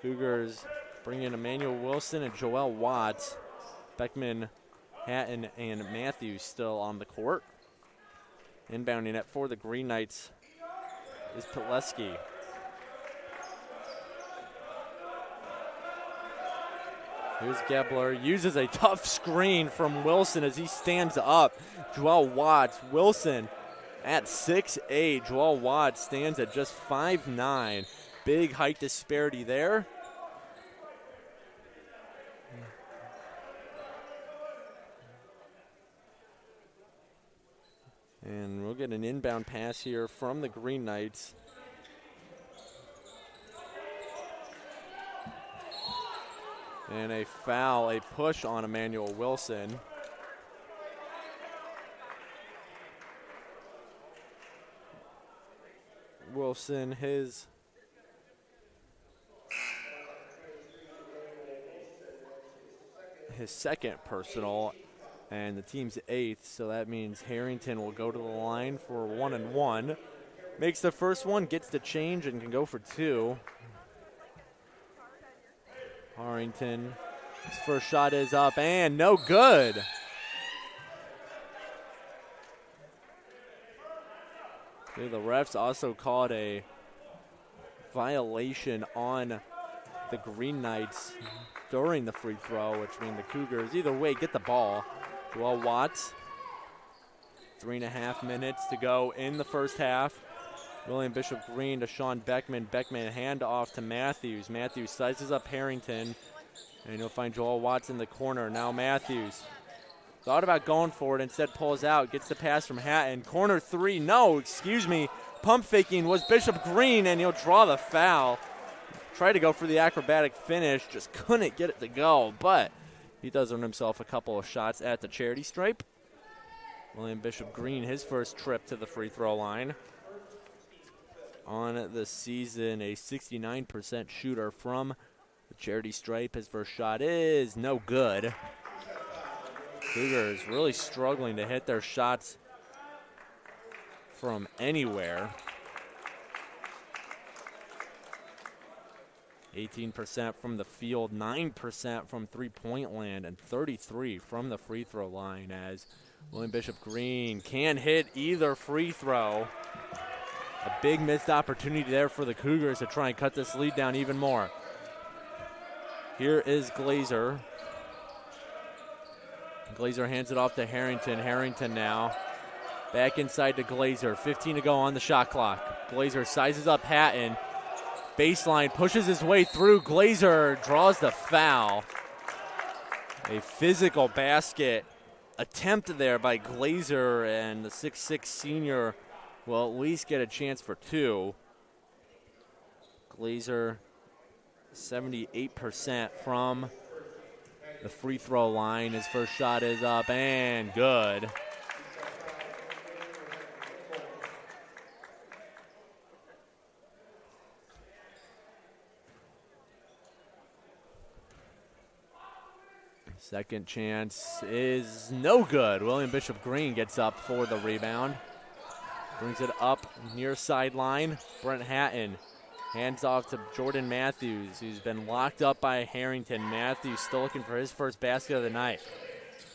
Cougars bring in Emmanuel Wilson and Joel Watts. Beckman, Hatton, and Matthews still on the court. Inbounding it for the Green Knights is Pileski. Here's Gebler, uses a tough screen from Wilson as he stands up. Joel Watts, Wilson at 6'8". Joel Watts stands at just 5'9". Big height disparity there. And we'll get an inbound pass here from the Green Knights. And a foul, a push on Emmanuel Wilson. Wilson, his second personal, and the team's eighth, so that means Harrington will go to the line for 1-and-1. Makes the first one, gets the change, and can go for two. Harrington, his first shot is up, and no good. The refs also called a violation on the Green Knights during the free throw, which means the Cougars, either way, get the ball. Joel Watts, 3.5 minutes to go in the first half. William Bishop Green to Sean Beckman. Beckman hand off to Matthews. Matthews sizes up Harrington, and he'll find Joel Watts in the corner. Now Matthews thought about going for it, instead pulls out, gets the pass from Hatton. Corner three, no, excuse me. Pump faking was Bishop Green, and he'll draw the foul. Tried to go for the acrobatic finish, just couldn't get it to go, but he does earn himself a couple of shots at the charity stripe. William Bishop Green, his first trip to the free throw line. On the season, a 69% shooter from the charity stripe. His first shot is no good. Cougars really struggling to hit their shots from anywhere. 18% from the field, 9% from three-point land, and 33% from the free throw line as William Bishop Green can't hit either free throw. A big missed opportunity there for the Cougars to try and cut this lead down even more. Here is Glazer. Glazer hands it off to Harrington. Harrington now back inside to Glazer. 15 to go on the shot clock. Glazer sizes up Hatton. Baseline pushes his way through. Glazer draws the foul. A physical basket attempt there by Glazer, and the 6'6 senior will at least get a chance for two. Glazer 78% from the free throw line. His first shot is up and good. Second chance is no good. William Bishop Green gets up for the rebound. Brings it up near sideline. Brent Hatton hands off to Jordan Matthews, who's been locked up by Harrington. Matthews still looking for his first basket of the night.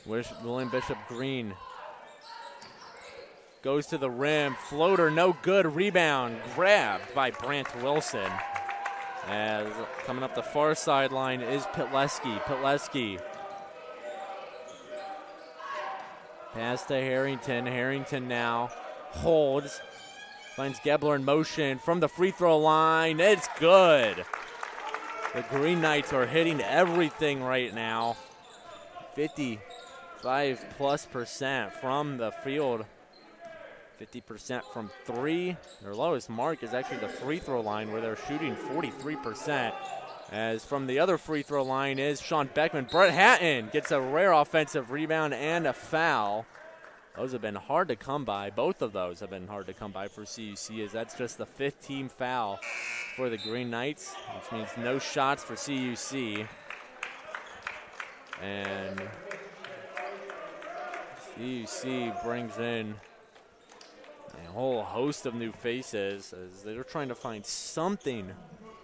William Bishop Green goes to the rim. Floater, no good. Rebound grabbed by Brant Wilson. As coming up the far sideline is Pitleski. Pitleski pass to Harrington. Harrington now holds. Finds Gebler in motion from the free throw line. It's good. The Green Knights are hitting everything right now. 55+% from the field. 50% from three. Their lowest mark is actually the free throw line, where they're shooting 43%. As from the other free throw line is Sean Beckman. Brett Hatton gets a rare offensive rebound and a foul. Those have been hard to come by. Both of those have been hard to come by for CUC, as that's just the 5th team foul for the Green Knights, which means no shots for CUC. And CUC brings in a whole host of new faces as they're trying to find something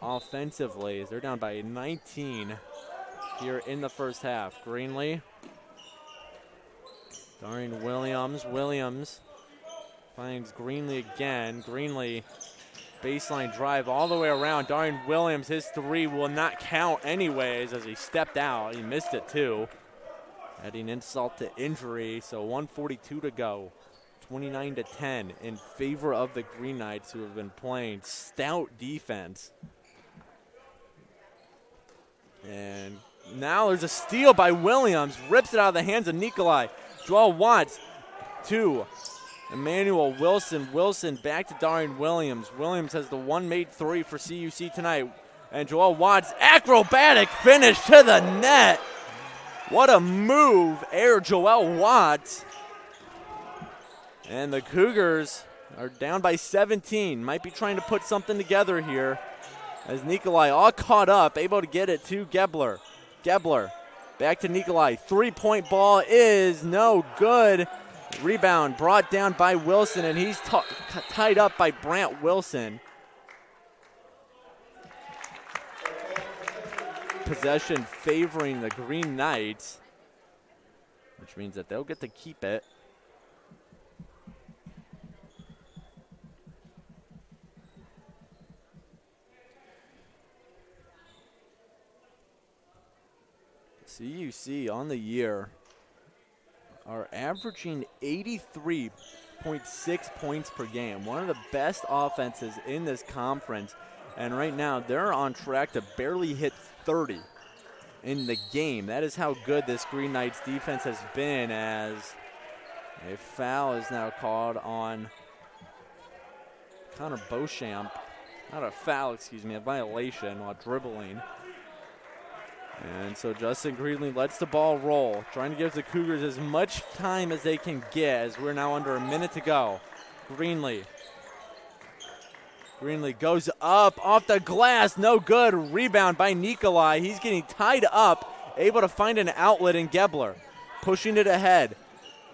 offensively, as they're down by 19 here in the first half. Greenlee, Darian Williams. Williams finds Greenlee again. Greenlee, baseline drive all the way around. Darian Williams, his three will not count anyways, as he stepped out. He missed it too. Adding insult to injury, so 1:42 to go. 29-10 in favor of the Green Knights, who have been playing stout defense. And now there's a steal by Williams. Rips it out of the hands of Nikolai. Joel Watts to Emmanuel Wilson. Wilson back to Darian Williams. Williams has the one made three for CUC tonight. And Joel Watts, acrobatic finish to the net. What a move, Air Joel Watts. And the Cougars are down by 17. Might be trying to put something together here, as Nikolai all caught up, able to get it to Gebler. Gebler back to Nikolai. Three-point ball is no good. Rebound brought down by Wilson, and he's tied up by Brant Wilson. Possession favoring the Green Knights, which means that they'll get to keep it. CUC on the year are averaging 83.6 points per game, one of the best offenses in this conference. And right now they're on track to barely hit 30 in the game. That is how good this Green Knights defense has been, as a foul is now called on Connor Beauchamp. Not a foul, excuse me, a violation while dribbling. And so Justin Greenlee lets the ball roll, trying to give the Cougars as much time as they can get, as we're now under a minute to go. Greenlee goes up off the glass, no good. Rebound by Nikolai. He's getting tied up, able to find an outlet in Gebler, pushing it ahead.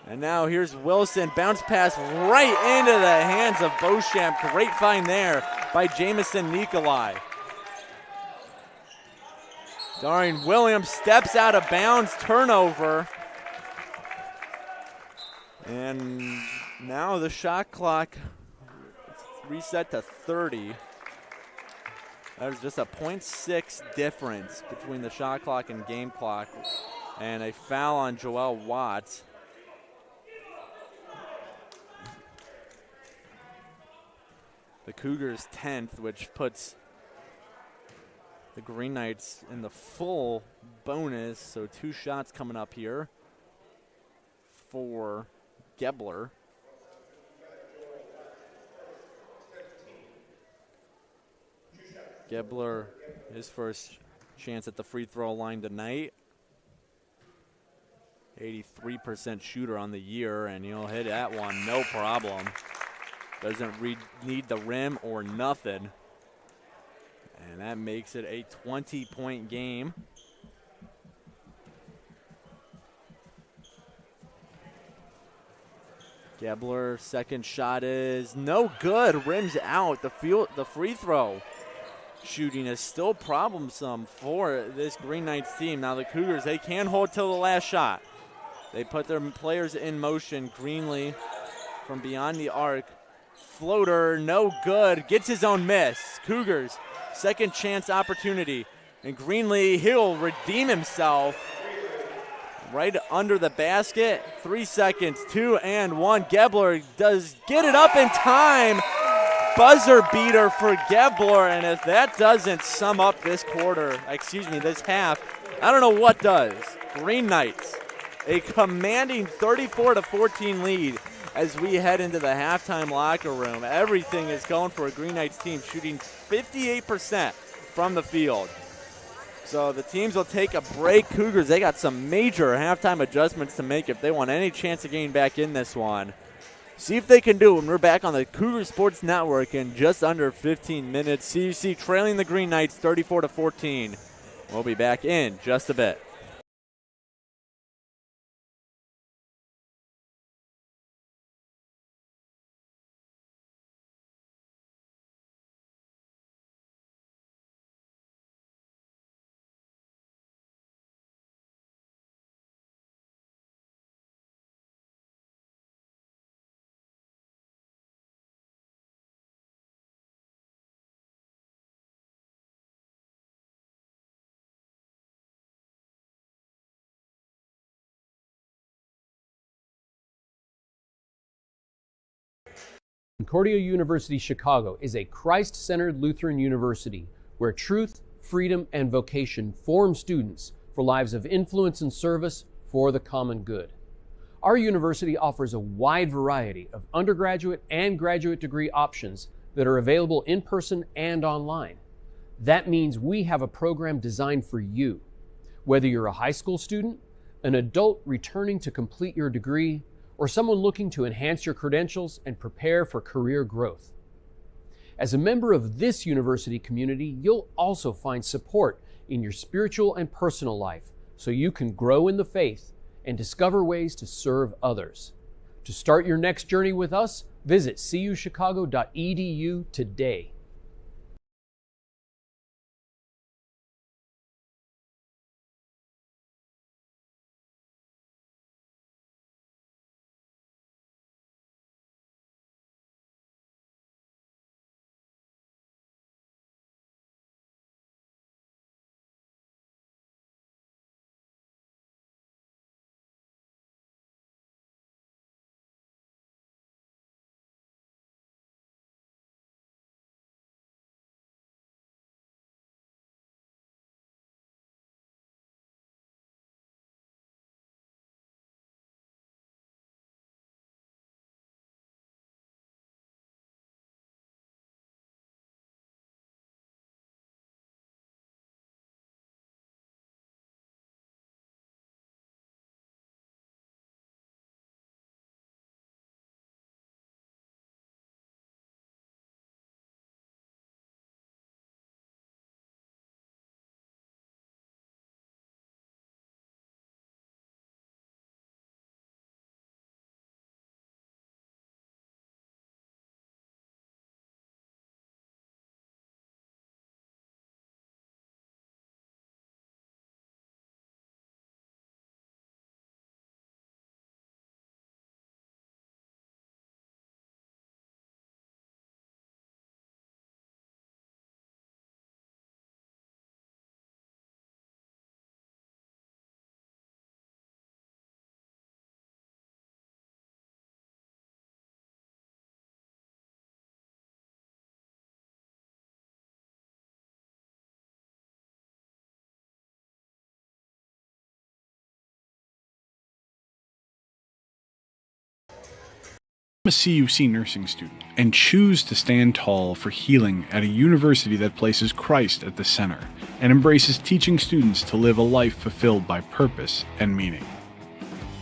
And now here's Wilson, bounce pass right into the hands of Beauchamp. Great find there by Jamison Nikolai. Darian Williams steps out of bounds, turnover. And now the shot clock reset to 30. That is just a 0.6 difference between the shot clock and game clock. And a foul on Joel Watts. The Cougars 10th, which puts The Green Knights in the full bonus, so 2 shots coming up here for Gebler. Gebler, his first chance at the free throw line tonight. 83% shooter on the year, and he'll hit that one no problem. Doesn't need the rim or nothing. And that makes it a 20-point game. Gebler, second shot is no good. Rims out. The free throw shooting is still problemsome for this Green Knights team. Now the Cougars, they can hold till the last shot. They put their players in motion. Greenlee from beyond the arc. Floater, no good. Gets his own miss. Cougars, second chance opportunity. And Greenlee, he'll redeem himself. Right under the basket. 3 seconds, 2 and 1. Gebler does get it up in time. Buzzer beater for Gebler, and if that doesn't sum up this this half, I don't know what does. Green Knights, a commanding 34-14 lead as we head into the halftime locker room. Everything is going for a Green Knights team, shooting 58% from the field. So the teams will take a break. Cougars, they got some major halftime adjustments to make if they want any chance of getting back in this one. See if they can do it when we're back on the Cougar Sports Network in just under 15 minutes. CUC trailing the Green Knights 34-14. We'll be back in just a bit. Concordia University Chicago is a Christ-centered Lutheran university where truth, freedom, and vocation form students for lives of influence and service for the common good. Our university offers a wide variety of undergraduate and graduate degree options that are available in person and online. That means we have a program designed for you. Whether you're a high school student, an adult returning to complete your degree, or someone looking to enhance your credentials and prepare for career growth. As a member of this university community, you'll also find support in your spiritual and personal life so you can grow in the faith and discover ways to serve others. To start your next journey with us, visit cuchicago.edu today. a CUC nursing student and choose to stand tall for healing at a university that places Christ at the center and embraces teaching students to live a life fulfilled by purpose and meaning.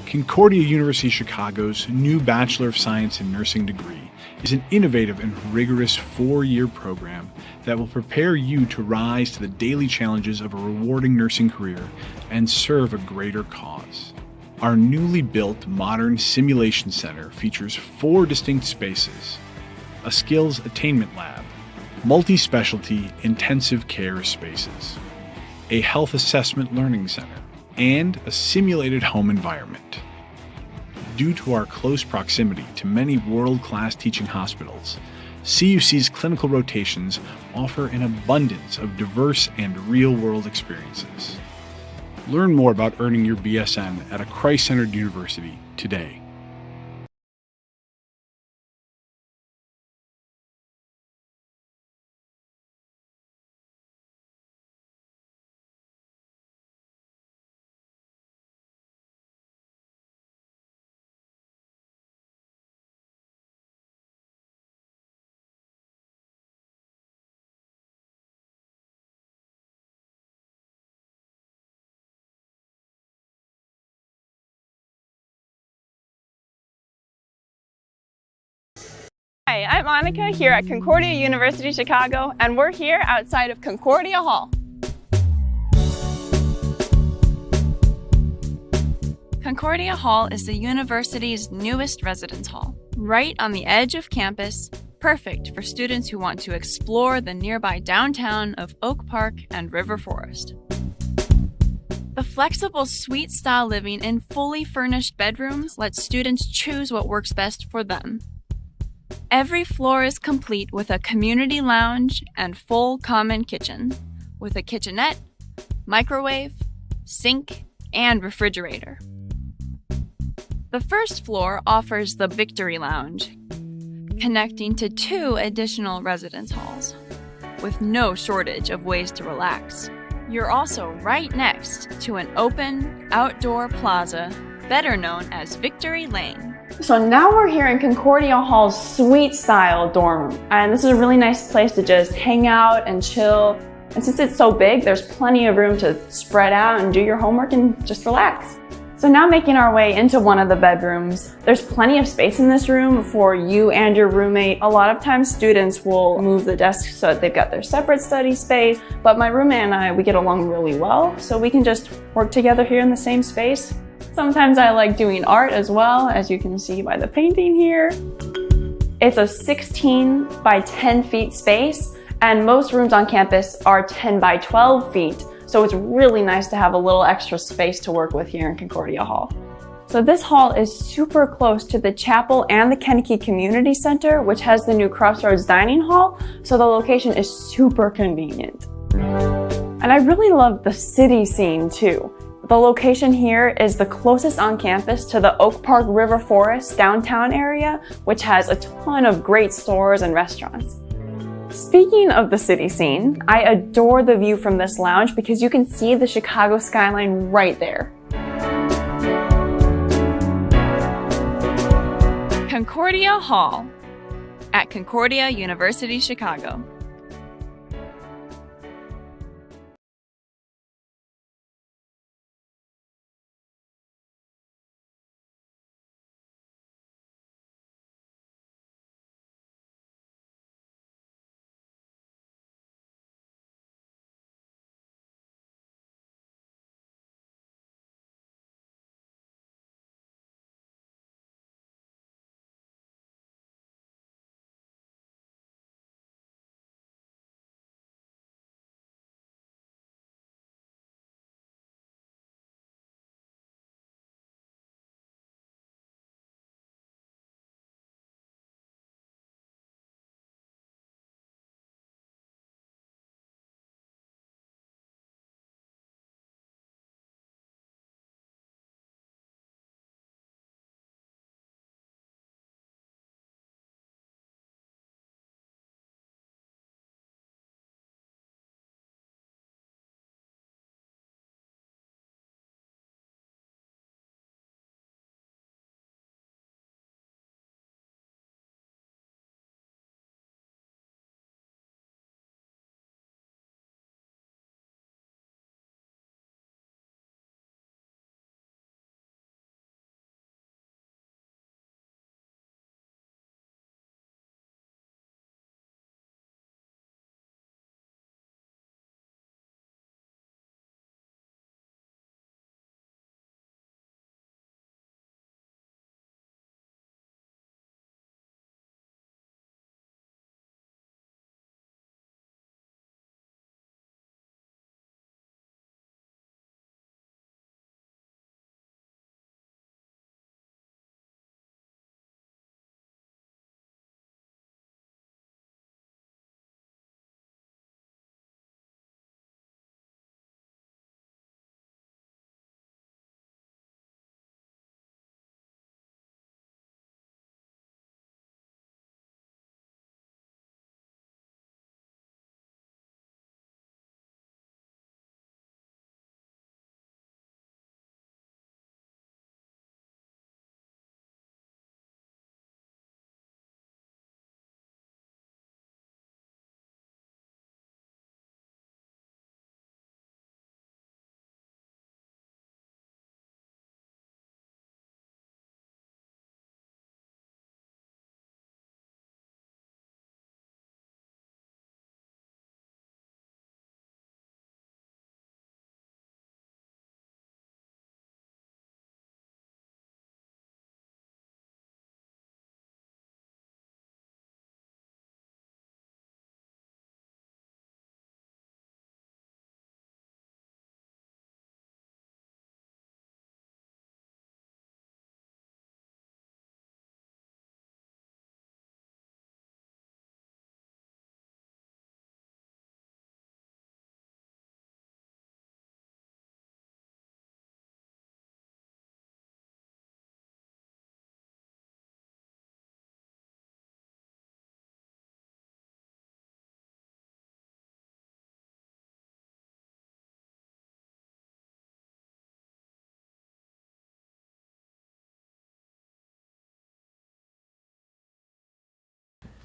Concordia University Chicago's new Bachelor of Science in Nursing degree is an innovative and rigorous 4-year program that will prepare you to rise to the daily challenges of a rewarding nursing career and serve a greater cause. Our newly built modern simulation center features 4 distinct spaces: a skills attainment lab, multi-specialty intensive care spaces, a health assessment learning center, and a simulated home environment. Due to our close proximity to many world-class teaching hospitals, CUC's clinical rotations offer an abundance of diverse and real-world experiences. Learn more about earning your BSN at a Christ-centered university today. Hi, I'm Monica here at Concordia University Chicago, and we're here outside of Concordia Hall. Concordia Hall is the university's newest residence hall, right on the edge of campus, perfect for students who want to explore the nearby downtown of Oak Park and River Forest. The flexible suite-style living in fully furnished bedrooms lets students choose what works best for them. Every floor is complete with a community lounge and full common kitchen, with a kitchenette, microwave, sink, and refrigerator. The first floor offers the Victory Lounge, connecting to 2 additional residence halls, with no shortage of ways to relax. You're also right next to an open, outdoor plaza, better known as Victory Lane. So now we're here in Concordia Hall's suite-style dorm room, and this is a really nice place to just hang out and chill. And since it's so big, there's plenty of room to spread out and do your homework and just relax. So now making our way into one of the bedrooms, there's plenty of space in this room for you and your roommate. A lot of times students will move the desks so that they've got their separate study space, but my roommate and I, we get along really well, so we can just work together here in the same space. Sometimes I like doing art as well, as you can see by the painting here. It's a 16 by 10 feet space, and most rooms on campus are 10 by 12 feet. So it's really nice to have a little extra space to work with here in Concordia Hall. So this hall is super close to the chapel and the Kennedy Community Center, which has the new Crossroads Dining Hall. So the location is super convenient. And I really love the city scene too. The location here is the closest on campus to the Oak Park River Forest downtown area, which has a ton of great stores and restaurants. Speaking of the city scene, I adore the view from this lounge because you can see the Chicago skyline right there. Concordia Hall at Concordia University Chicago.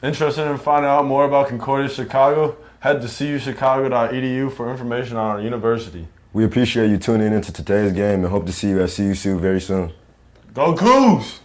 Interested in finding out more about Concordia Chicago? Head to cuchicago.edu for information on our university. We appreciate you tuning into today's game and hope to see you at CUC very soon. Go Cougs!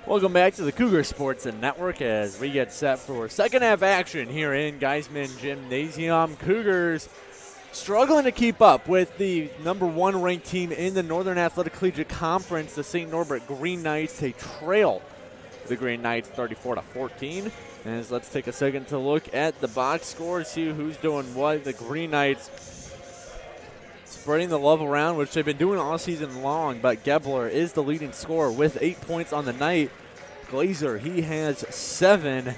Welcome back to the Cougar Sports Network as we get set for second half action here in Geisman Gymnasium. Cougars struggling to keep up with the number 1 ranked team in the Northern Athletic Collegiate Conference, the St. Norbert Green Knights. They trail the Green Knights 34-14. And let's take a second to look at the box score, see who's doing what. The Green Knights spreading the love around, which they've been doing all season long, but Gebler is the leading scorer with 8 points on the night. Glazer, he has 7.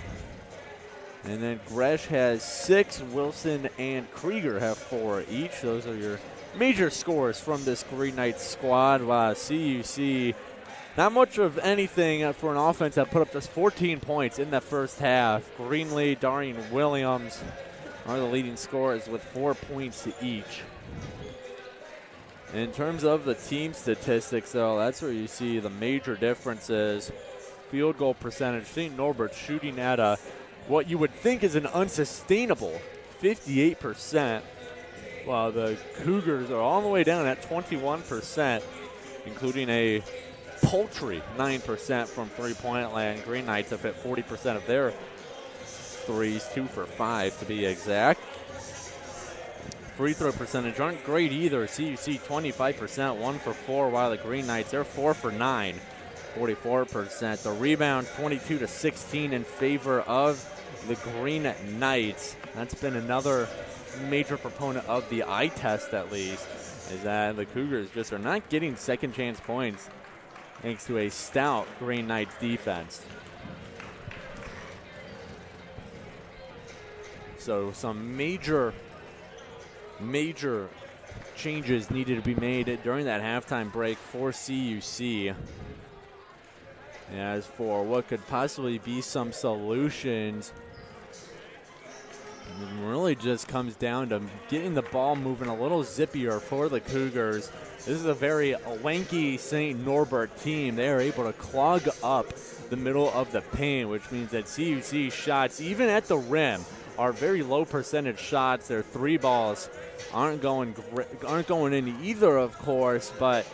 And then Gresh has 6. Wilson and Krieger have 4 each. Those are your major scores from this Green Knights squad. While CUC, not much of anything for an offense that put up just 14 points in the first half. Greenlee, Darian Williams are the leading scorers with 4 points each. In terms of the team statistics, though, that's where you see the major differences. Field goal percentage, St. Norbert shooting at what you would think is an unsustainable 58%, while the Cougars are all the way down at 21%, including a paltry 9% from three-point land. Green Knights have hit 40% of their threes, 2 for 5 to be exact. Free throw percentage aren't great either. CUC 25%, 1 for 4, while the Green Knights, they're 4 for 9, 44%. The rebound 22-16 in favor of the Green Knights. That's been another major proponent of the eye test, at least, is that the Cougars just are not getting second chance points thanks to a stout Green Knights defense. So some major changes needed to be made during that halftime break for CUC. As for what could possibly be some solutions, it really just comes down to getting the ball moving a little zippier for the Cougars. This is a very lanky St. Norbert team. They are able to clog up the middle of the paint, which means that CUC shots, even at the rim, are very low percentage shots. Their three balls aren't going in either, of course, but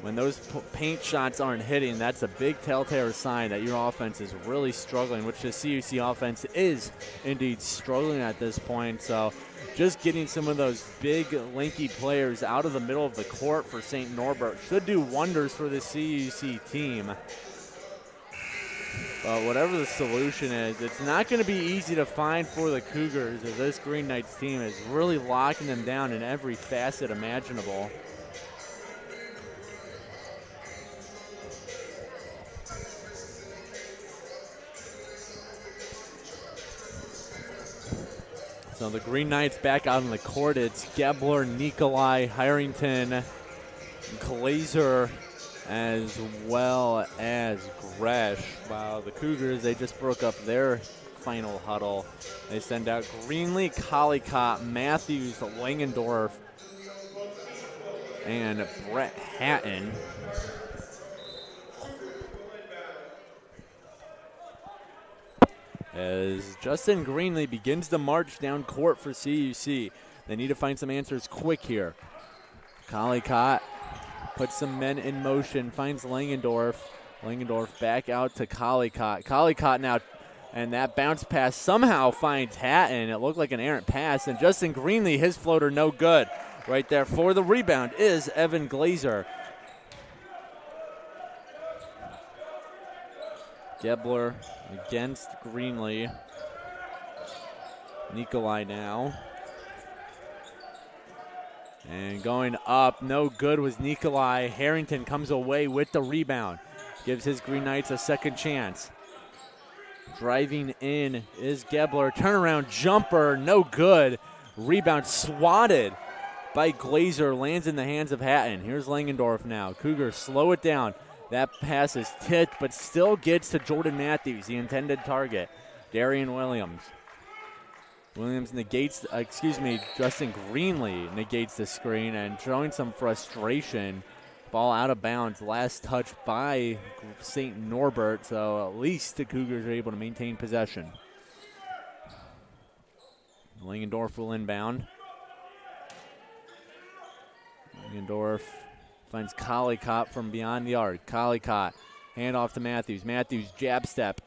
when those paint shots aren't hitting, that's a big telltale sign that your offense is really struggling, which the CUC offense is indeed struggling at this point. So just getting some of those big, lanky players out of the middle of the court for St. Norbert should do wonders for the CUC team. But whatever the solution is, it's not going to be easy to find for the Cougars, as this Green Knights team is really locking them down in every facet imaginable. So the Green Knights back out on the court. It's Gebler, Nikolai, Harrington, Glazer, as well as Gresh. While the Cougars, they just broke up their final huddle. They send out Greenlee, Collicott, Matthews, Langendorf, and Brett Hatton. As Justin Greenlee begins to march down court for CUC. They need to find some answers quick here. Collicott puts some men in motion, finds Langendorf. Langendorf back out to Collicott. Collicott now, and that bounce pass somehow finds Hatton. It looked like an errant pass, and Justin Greenlee, his floater no good. Right there for the rebound is Evan Glazer. Gebler against Greenlee. Nikolai now. And going up, no good was Nikolai. Harrington comes away with the rebound. Gives his Green Knights a second chance. Driving in is Gebler. Turnaround jumper, no good. Rebound swatted by Glazer. Lands in the hands of Hatton. Here's Langendorf now. Cougars slow it down. That pass is tipped, but still gets to Jordan Matthews, the intended target. Darian Williams. Williams negates, Justin Greenlee negates the screen and showing some frustration. Ball out of bounds. Last touch by St. Norbert, so at least the Cougars are able to maintain possession. Langendorf will inbound. Langendorf finds Collicott from beyond the arc. Collicott, hand off to Matthews. Matthews, jab step.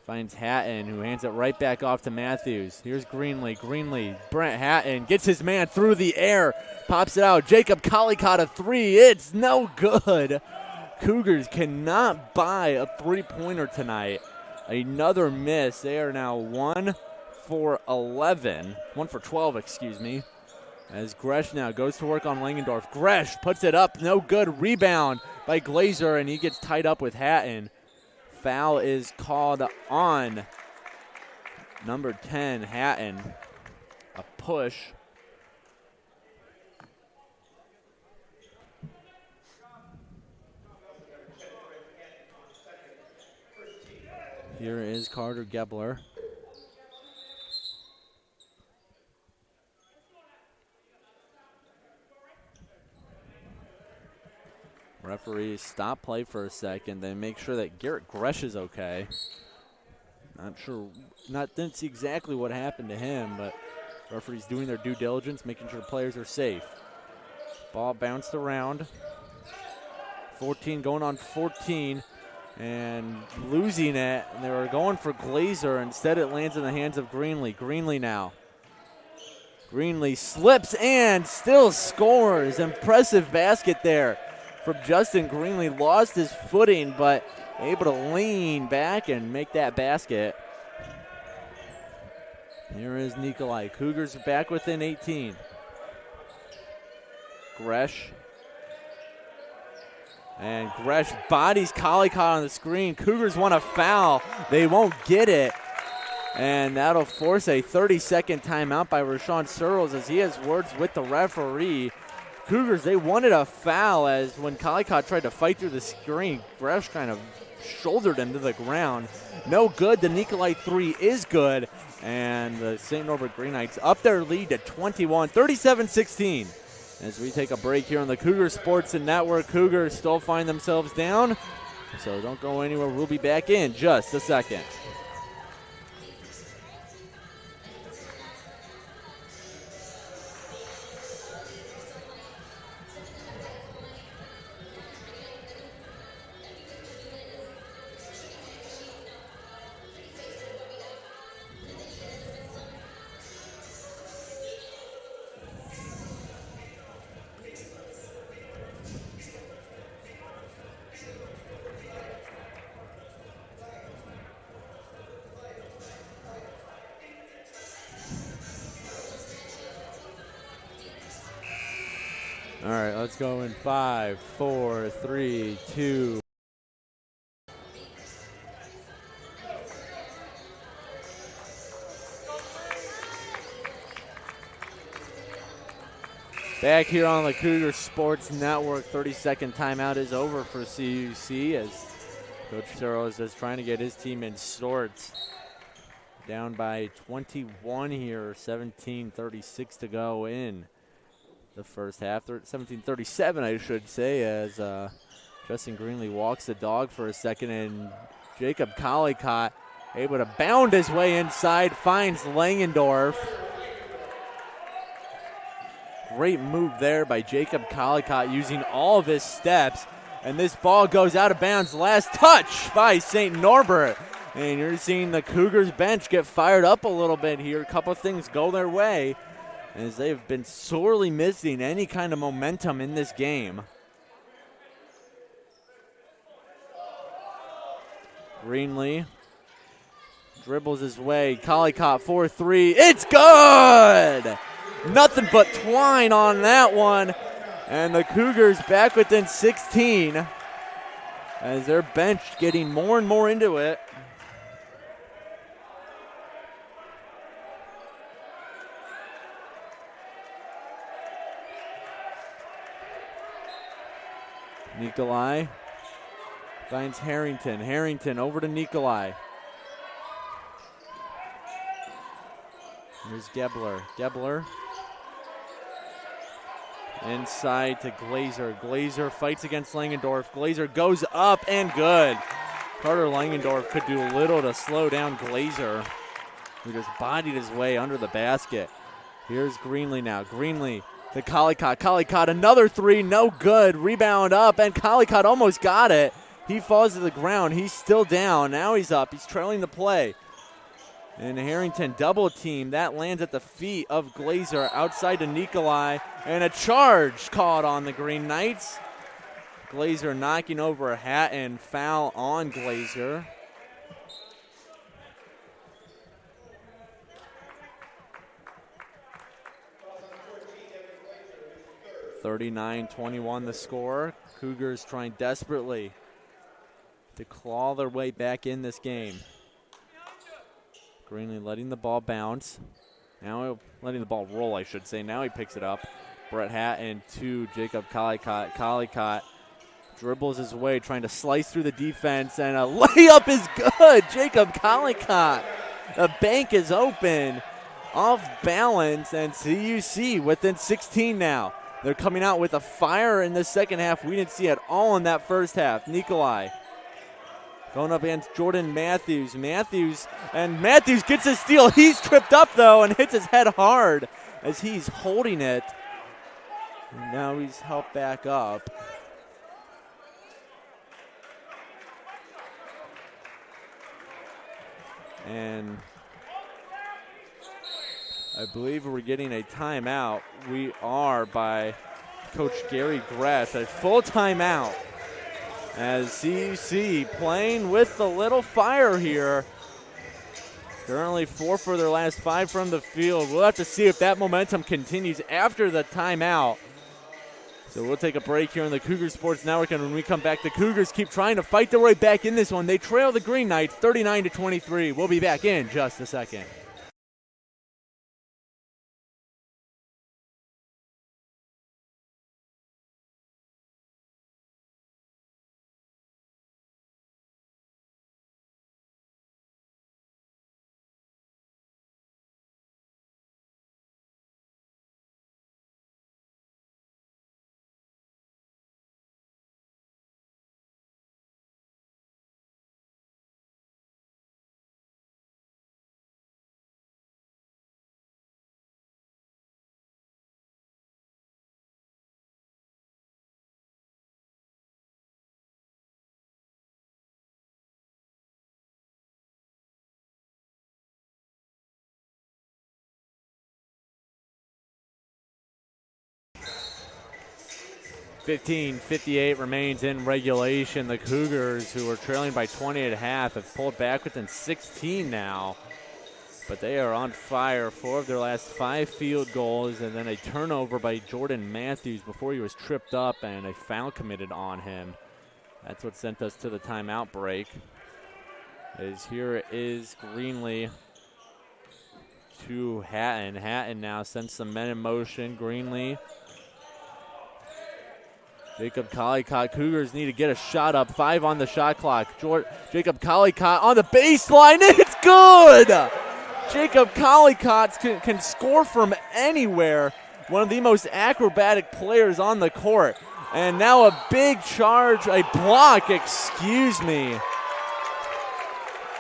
Finds Hatton, who hands it right back off to Matthews. Here's Greenlee. Greenlee, Brent Hatton gets his man through the air. Pops it out. Jacob Collicott a three. It's no good. Cougars cannot buy a three-pointer tonight. Another miss. They are now 1 for 12, As Gresh now goes to work on Langendorf. Gresh puts it up. No good. Rebound by Glazer, and he gets tied up with Hatton. Foul is called on number 10, Hatton. A push. Here is Carter Gebler. Referees stop play for a second, then make sure that Garrett Gresh is okay. Didn't see exactly what happened to him, but referees doing their due diligence, making sure the players are safe. Ball bounced around. 14 going on 14 and losing it. And they were going for Glazer. Instead, it lands in the hands of Greenlee. Greenlee now. Greenlee slips and still scores. Impressive basket there from Justin Greenlee. Lost his footing, but able to lean back and make that basket. Here is Nikolai. Cougars are back within 18. Gresh. And Gresh bodies Collicott on the screen. Cougars want a foul. They won't get it. And that'll force a 30-second timeout by Rashawn Searles as he has words with the referee. Cougars, they wanted a foul as when Collicott tried to fight through the screen, Gresh kind of shouldered him to the ground. No good. The Nikolai three is good. And the St. Norbert Green Knights up their lead to 21, 37-16. As we take a break here on the Cougar Sports and Network, Cougars still find themselves down. So don't go anywhere. We'll be back in just a second. All right, let's go in 5, 4, 3, 2. Back here on the Cougar Sports Network, 30-second timeout is over for CUC as Coach Searles is trying to get his team in sorts. Down by 21 here, 17:36 to go in the first half. 17:37, I should say, as Justin Greenlee walks the dog for a second, and Jacob Collicott able to bound his way inside, finds Langendorf. Great move there by Jacob Collicott using all of his steps, and this ball goes out of bounds. Last touch by St. Norbert, and you're seeing the Cougars bench get fired up a little bit here. A couple of things go their way, as they've been sorely missing any kind of momentum in this game. Greenlee dribbles his way. Collicott 4-3. It's good! Nothing but twine on that one. And the Cougars back within 16 as their bench getting more and more into it. Nikolai finds Harrington. Harrington over to Nikolai. Here's Gebler. Gebler inside to Glazer. Glazer fights against Langendorf. Glazer goes up and good. Carter Langendorf could do little to slow down Glazer, who just bodied his way under the basket. Here's Greenlee now. Greenlee to Collicott. Collicott, another three, no good. Rebound up, and Collicott almost got it. He falls to the ground. He's still down. Now he's up. He's trailing the play. And Harrington double team. That lands at the feet of Glazer outside to Nikolai. And a charge called on the Green Knights. Glazer knocking over a hat and foul on Glazer. (39-21) the score. Cougars trying desperately to claw their way back in this game. Greenlee letting the ball bounce. Now letting the ball roll, I should say. Now he picks it up. Brett Hatton to Jacob Collicott. Collicott dribbles his way, trying to slice through the defense, and a layup is good. Jacob Collicott. The bank is open, off balance, and CUC within 16 now. They're coming out with a fire in the second half we didn't see at all in that first half. Nikolai going up against Jordan Matthews. Matthews gets a steal. He's tripped up, though, and hits his head hard as he's holding it. And now he's helped back up. And I believe we're getting a timeout. We are by Coach Gary Grass. A full timeout as CUC playing with a little fire here. Currently 4 for their last 5 from the field. We'll have to see if that momentum continues after the timeout. So we'll take a break here on the Cougar Sports Network, and when we come back, the Cougars keep trying to fight their way back in this one. They trail the Green Knights 39-23. We'll be back in just a second. (15:58) remains in regulation. The Cougars, who were trailing by 20 at half, have pulled back within 16 now. But they are on fire. 4 of their last 5 field goals, and then a turnover by Jordan Matthews before he was tripped up, and a foul committed on him. That's what sent us to the timeout break. As here is Greenlee to Hatton. Hatton now sends some men in motion. Greenlee. Jacob Collicott. Cougars need to get a shot up. 5 on the shot clock. Jacob Collicott on the baseline. It's good! Jacob Collicott can score from anywhere. One of the most acrobatic players on the court. And now a big charge, a block, excuse me.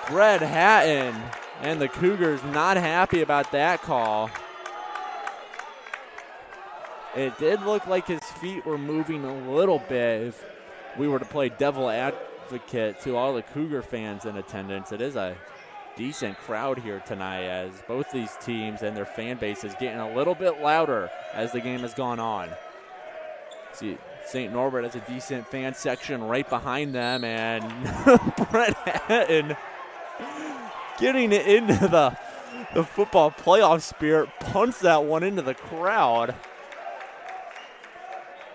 Brett Hatton and the Cougars not happy about that call. It did look like his feet were moving a little bit if we were to play devil advocate to all the Cougar fans in attendance. It is a decent crowd here tonight as both these teams and their fan base is getting a little bit louder as the game has gone on. St. Norbert has a decent fan section right behind them, and Brett Hatton getting it into the football playoff spirit, punts that one into the crowd.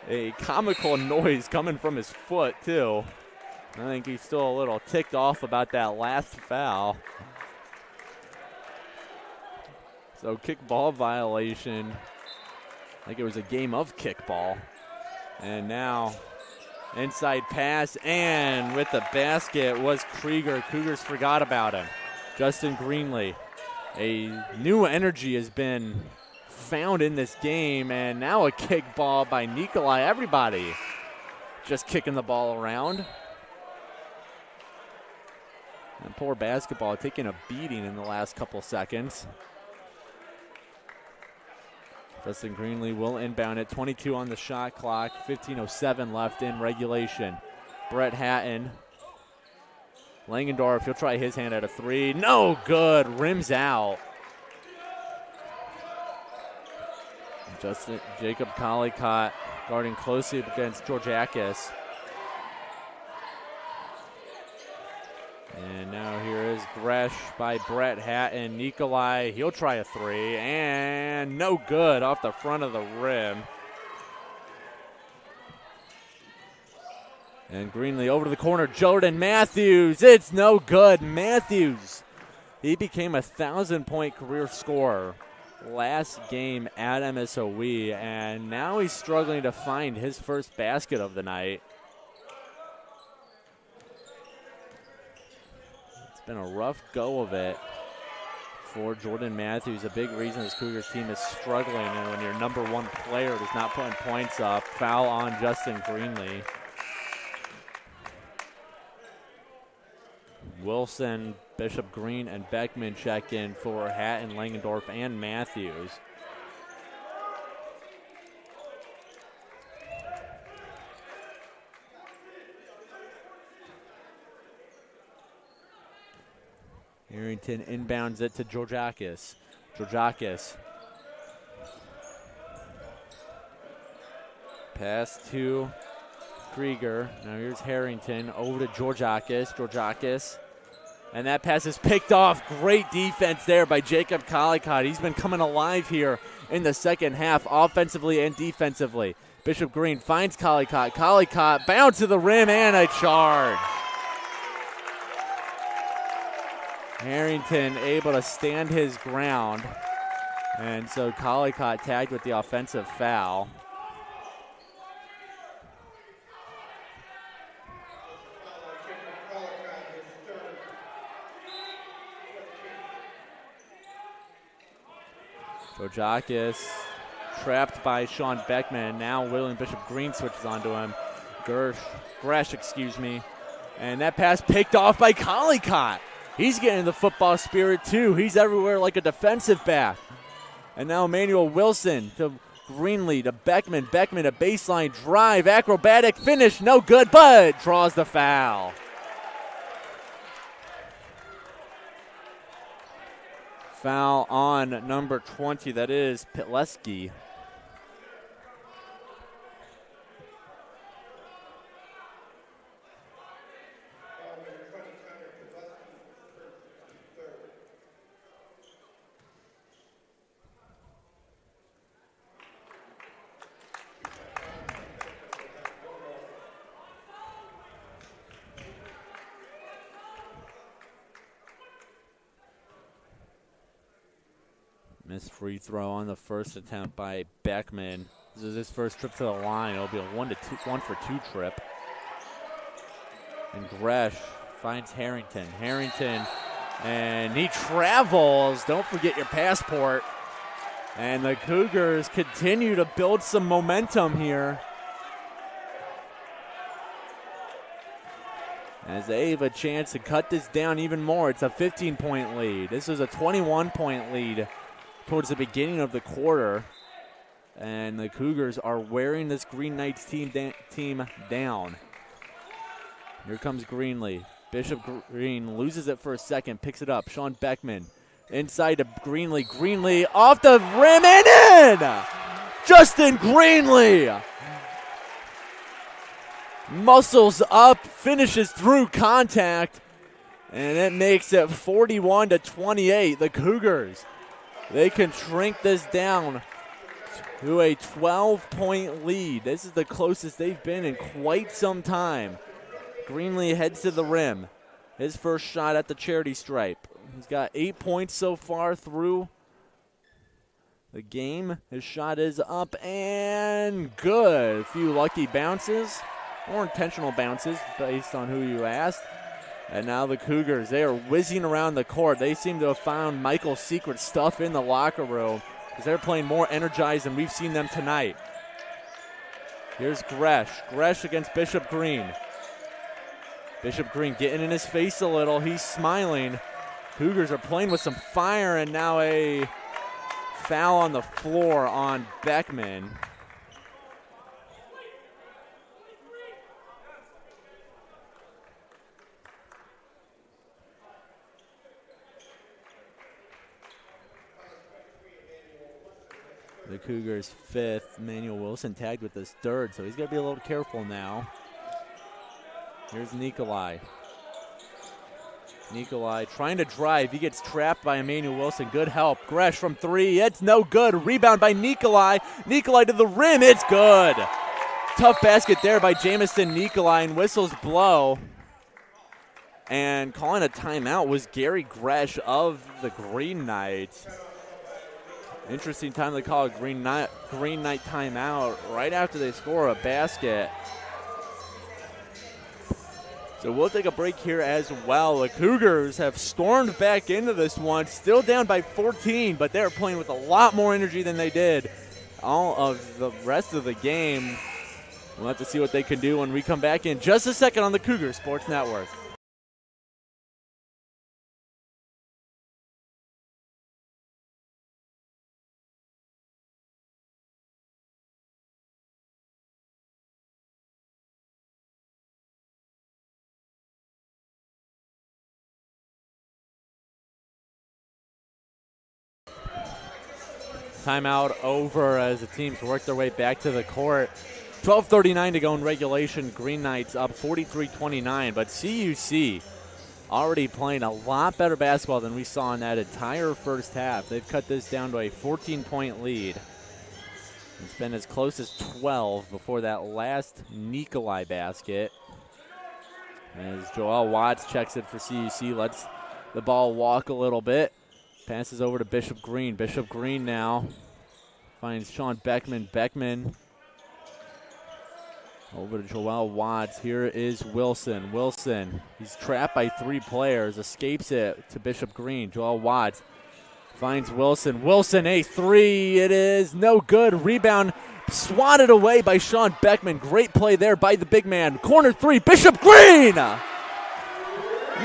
A comical noise coming from his foot, too. I think he's still a little ticked off about that last foul. So kickball violation. I think it was a game of kickball. And now inside pass, and with the basket was Krieger. Cougars forgot about him. Justin Greenlee. A new energy has been found in this game, and now a kickball by Nikolai. Everybody just kicking the ball around. And poor basketball taking a beating in the last couple seconds. Justin Greenlee will inbound it. 22 on the shot clock. 15:07 left in regulation. Brett Hatton. Langendorf, he'll try his hand at a three. No good. Rims out. Jacob Collicott guarding closely against Georgiakis. And now here is Gresh by Brett Hatton. Nikolai, he'll try a three, and no good off the front of the rim. And Greenlee over to the corner. Jordan Matthews, it's no good. Matthews, he became a 1,000-point career scorer last game at MSOE, and now he's struggling to find his first basket of the night. It's been a rough go of it for Jordan Matthews. A big reason this Cougars team is struggling, and when your number one player is not putting points up. Foul on Justin Greenlee. Wilson, Bishop Green, and Beckman check in for Hatton, Langendorf, and Matthews. Harrington inbounds it to Georgiakis. Georgiakis. Pass to Krieger. Now here's Harrington over to Georgiakis. Georgiakis. And that pass is picked off. Great defense there by Jacob Collicott. He's been coming alive here in the second half, offensively and defensively. Bishop Green finds Collicott. Collicott bound to the rim and a charge. Harrington able to stand his ground. And so Collicott tagged with the offensive foul. Georgiakis trapped by Sean Beckman. Now William Bishop Green switches onto him. Gresh, excuse me. And that pass picked off by Collicott. He's getting the football spirit too. He's everywhere like a defensive back. And now Emmanuel Wilson to Greenlee to Beckman. Beckman a baseline drive, acrobatic finish, no good, but draws the foul. Foul on number 20, that is Pitleski. Missed free throw on the first attempt by Beckman. This is his first trip to the line. It'll be a 1-for-2 trip. And Gresh finds Harrington. Harrington, and he travels. Don't forget your passport. And the Cougars continue to build some momentum here, as they have a chance to cut this down even more. It's a 15-point lead. This is a 21-point lead towards the beginning of the quarter, and the Cougars are wearing this Green Knights team down. Here comes Greenlee. Bishop Green loses it for a second, picks it up. Sean Beckman inside to Greenlee. Greenlee off the rim and in! Justin Greenlee muscles up, finishes through contact, and it makes it 41-28. The Cougars, they can shrink this down to a 12-point lead. This is the closest they've been in quite some time. Greenlee heads to the rim. His first shot at the charity stripe. He's got 8 points so far through the game. His shot is up and good. A few lucky bounces, or intentional bounces based on who you asked. And now the Cougars, they are whizzing around the court. They seem to have found Michael's secret stuff in the locker room because they're playing more energized than we've seen them tonight. Here's Gresh. Gresh against Bishop Green. Bishop Green getting in his face a little. He's smiling. Cougars are playing with some fire, and now a foul on the floor on Beckman. The Cougars' fifth. Manuel Wilson tagged with his third, so he's got to be a little careful now. Here's Nikolai. Nikolai trying to drive. He gets trapped by Emmanuel Wilson. Good help. Gresh from three. It's no good. Rebound by Nikolai. Nikolai to the rim. It's good. Tough basket there by Jamison Nikolai, and whistles blow. And calling a timeout was Gary Gresh of the Green Knights. Interesting time to call a Green Knight timeout right after they score a basket. So we'll take a break here as well. The Cougars have stormed back into this one, still down by 14, but they're playing with a lot more energy than they did all of the rest of the game. We'll have to see what they can do when we come back in just a second on the Cougar Sports Network. Timeout over as the teams work their way back to the court. 12:39 to go in regulation. Green Knights up 43-29, but CUC already playing a lot better basketball than we saw in that entire first half. They've cut this down to a 14-point lead. It's been as close as 12 before that last Nikolai basket. As Joel Watts checks it for CUC, lets the ball walk a little bit. Passes over to Bishop Green. Bishop Green now finds Sean Beckman. Beckman over to Joel Watts. Here is Wilson. Wilson, he's trapped by three players. Escapes it to Bishop Green. Joel Watts finds Wilson. Wilson, a three. It is no good. Rebound swatted away by Sean Beckman. Great play there by the big man. Corner three. Bishop Green.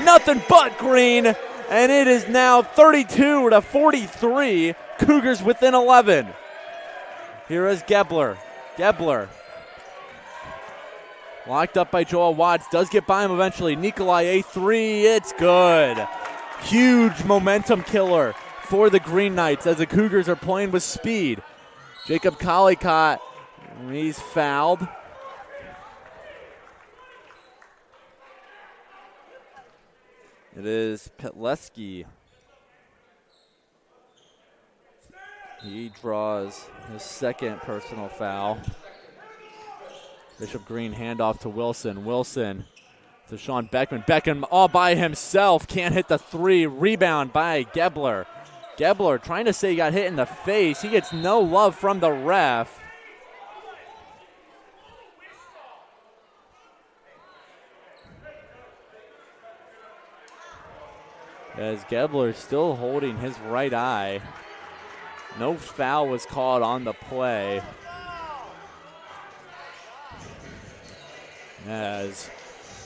Nothing but Green. And it is now 32-43. Cougars within 11. Here is Gebler. Gebler. Locked up by Joel Watts. Does get by him eventually. Nikolai, a three. It's good. Huge momentum killer for the Green Knights as the Cougars are playing with speed. Jacob Collicott, he's fouled. It is Petleski. He draws his second personal foul. Bishop Green handoff to Wilson. Wilson to Sean Beckman. Beckman all by himself. Can't hit the three. Rebound by Gebler. Gebler trying to say he got hit in the face. He gets no love from the ref. As Gebler still holding his right eye. No foul was called on the play. As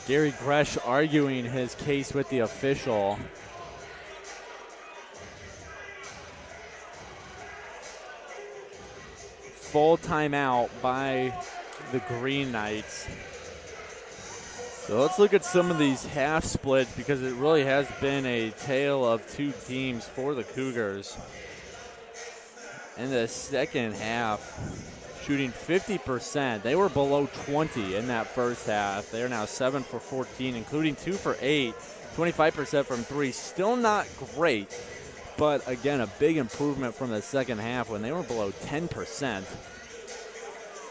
Gary Gresh arguing his case with the official. Full timeout by the Green Knights. So let's look at some of these half splits because it really has been a tale of two teams for the Cougars. In the second half, shooting 50%. They were below 20 in that first half. They're now 7 for 14, including 2 for 8, 25% from 3. Still not great, but again, a big improvement from the second half when they were below 10%.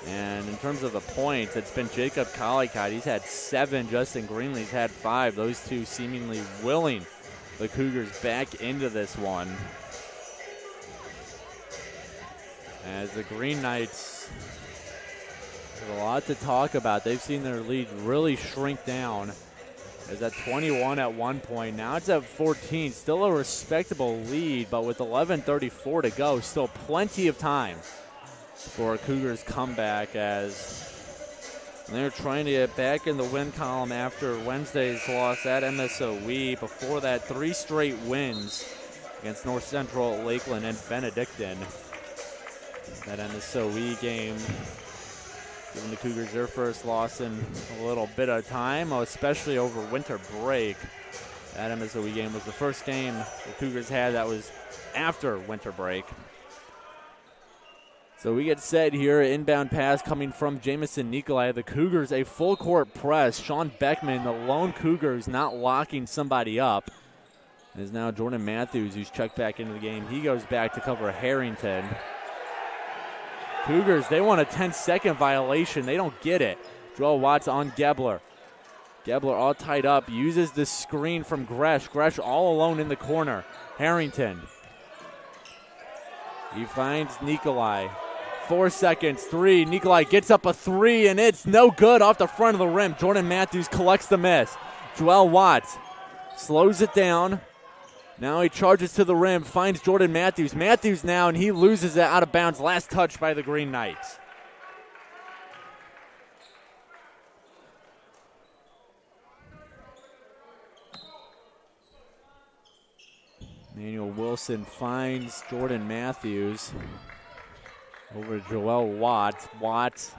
And in terms of the points, it's been Jacob Collicott. He's had 7. Justin Greenlee's had 5. Those two seemingly willing the Cougars back into this one. As the Green Knights have a lot to talk about. They've seen their lead really shrink down. It's at 21 at one point. Now it's at 14. Still a respectable lead, but with 11:34 to go, still plenty of time for a Cougars comeback as they're trying to get back in the win column after Wednesday's loss at MSOE. Before that, 3 straight wins against North Central, Lakeland, and Benedictine. That MSOE game giving the Cougars their first loss in a little bit of time, especially over winter break. That MSOE game was the first game the Cougars had that was after winter break. So we get set here. Inbound pass coming from Jamison Nikolai. The Cougars, a full court press. Sean Beckman, the lone Cougars, not locking somebody up. It is now Jordan Matthews who's checked back into the game. He goes back to cover Harrington. Cougars, they want a 10-second violation. They don't get it. Joel Watts on Gebler. Gebler all tied up. Uses the screen from Gresh. Gresh all alone in the corner. Harrington. He finds Nikolai. 4 seconds, 3. Nikolai gets up a 3, and it's no good off the front of the rim. Jordan Matthews collects the miss. Joel Watts slows it down. Now he charges to the rim, finds Jordan Matthews. Matthews now, and he loses it out of bounds. Last touch by the Green Knights. Emmanuel Wilson finds Jordan Matthews. Over to Joel Watts. Watts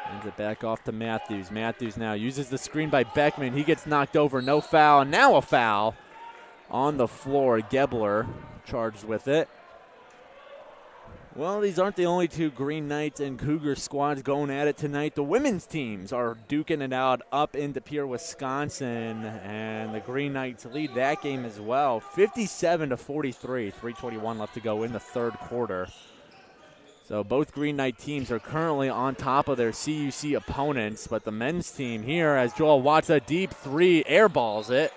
hands it back off to Matthews. Matthews now uses the screen by Beckman. He gets knocked over. No foul. Now a foul on the floor. Gebler charged with it. Well, these aren't the only 2 Green Knights and Cougar squads going at it tonight. The women's teams are duking it out up in De Pere, Wisconsin, and the Green Knights lead that game as well, 57-43. 3:21 left to go in the third quarter. So both Green Knight teams are currently on top of their CUC opponents, but the men's team here, as Joel Watts, a deep 3, airballs it.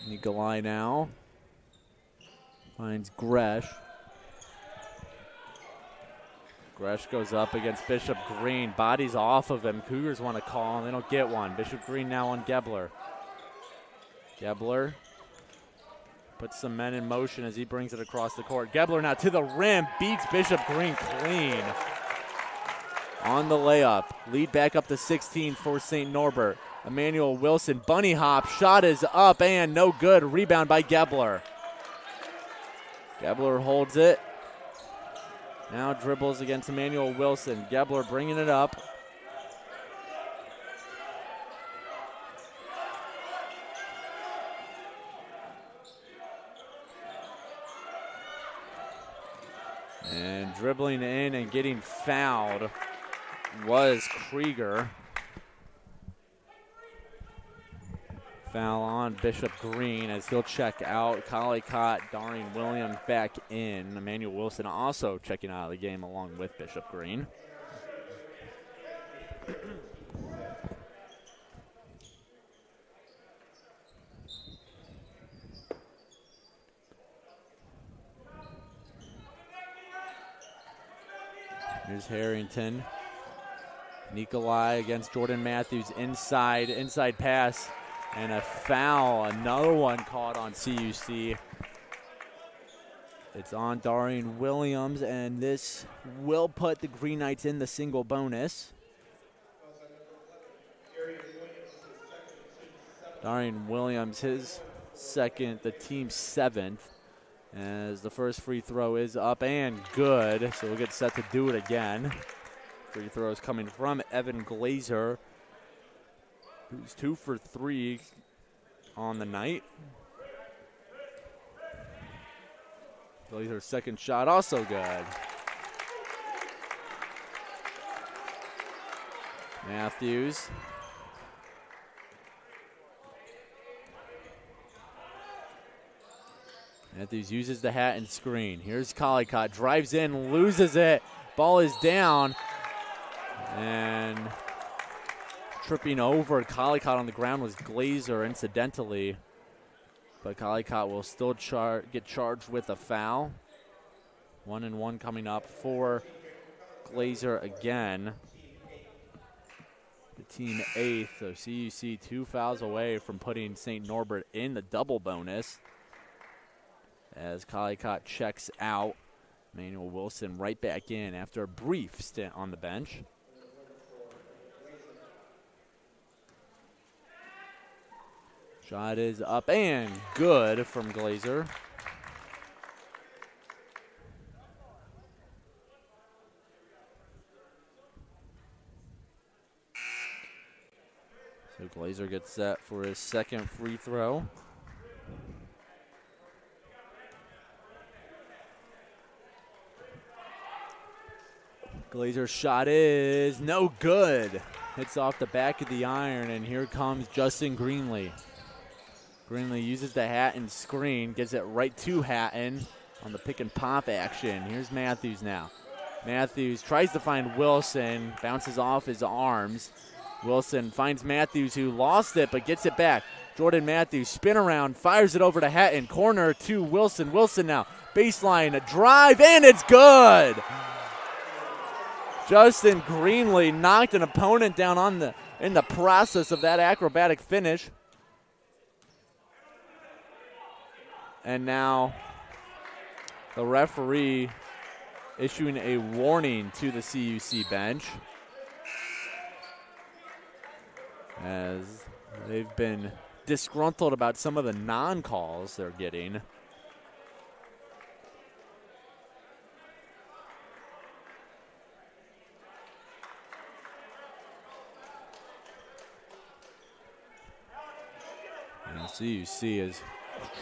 Nikolai now finds Gresh. Gresh goes up against Bishop Green. Bodies off of him. Cougars want to call, and they don't get one. Bishop Green now on Gebler. Gebler puts some men in motion as he brings it across the court. Gebler now to the rim. Beats Bishop Green clean on the layup. Lead back up to 16 for St. Norbert. Emmanuel Wilson, bunny hop, shot is up and no good. Rebound by Gebler. Gebler holds it. Now dribbles against Emmanuel Wilson. Gebler bringing it up. And dribbling in and getting fouled was Krieger. Foul on Bishop Green as he'll check out. Collicott, Darian Williams back in. Emmanuel Wilson also checking out of the game along with Bishop Green. Here's Harrington. Nikolai against Jordan Matthews. Inside pass. And a foul, another one caught on CUC. It's on Darian Williams, and this will put the Green Knights in the single bonus. Darian Williams, his second, the team's 7th. as the first free throw is up and good. So we'll get set to do it again. Free throws coming from Evan Glazer, who's 2 for 3 on the night. Glazer's second shot also good. Matthews. Matthews uses the hat and screen. Here's Collicott, drives in, loses it. Ball is down. And tripping over Collicott on the ground was Glazer incidentally. But Collicott will still get charged with a foul. 1-and-1 coming up for Glazer again. The team 8th, so CUC 2 fouls away from putting St. Norbert in the double bonus. As Collicott checks out, Emmanuel Wilson right back in after a brief stint on the bench. Shot is up and good from Glazer. So Glazer gets set for his second free throw. Glazer's shot is no good. Hits off the back of the iron, and here comes Justin Greenlee. Greenlee uses the hat and screen, gets it right to Hatton on the pick and pop action. Here's Matthews now. Matthews tries to find Wilson, bounces off his arms. Wilson finds Matthews, who lost it but gets it back. Jordan Matthews, spin around, fires it over to Hatton. Corner to Wilson. Wilson now, baseline, a drive, and it's good. Justin Greenlee knocked an opponent down in the process of that acrobatic finish. And now the referee issuing a warning to the CUC bench, as they've been disgruntled about some of the non-calls they're getting. And CUC is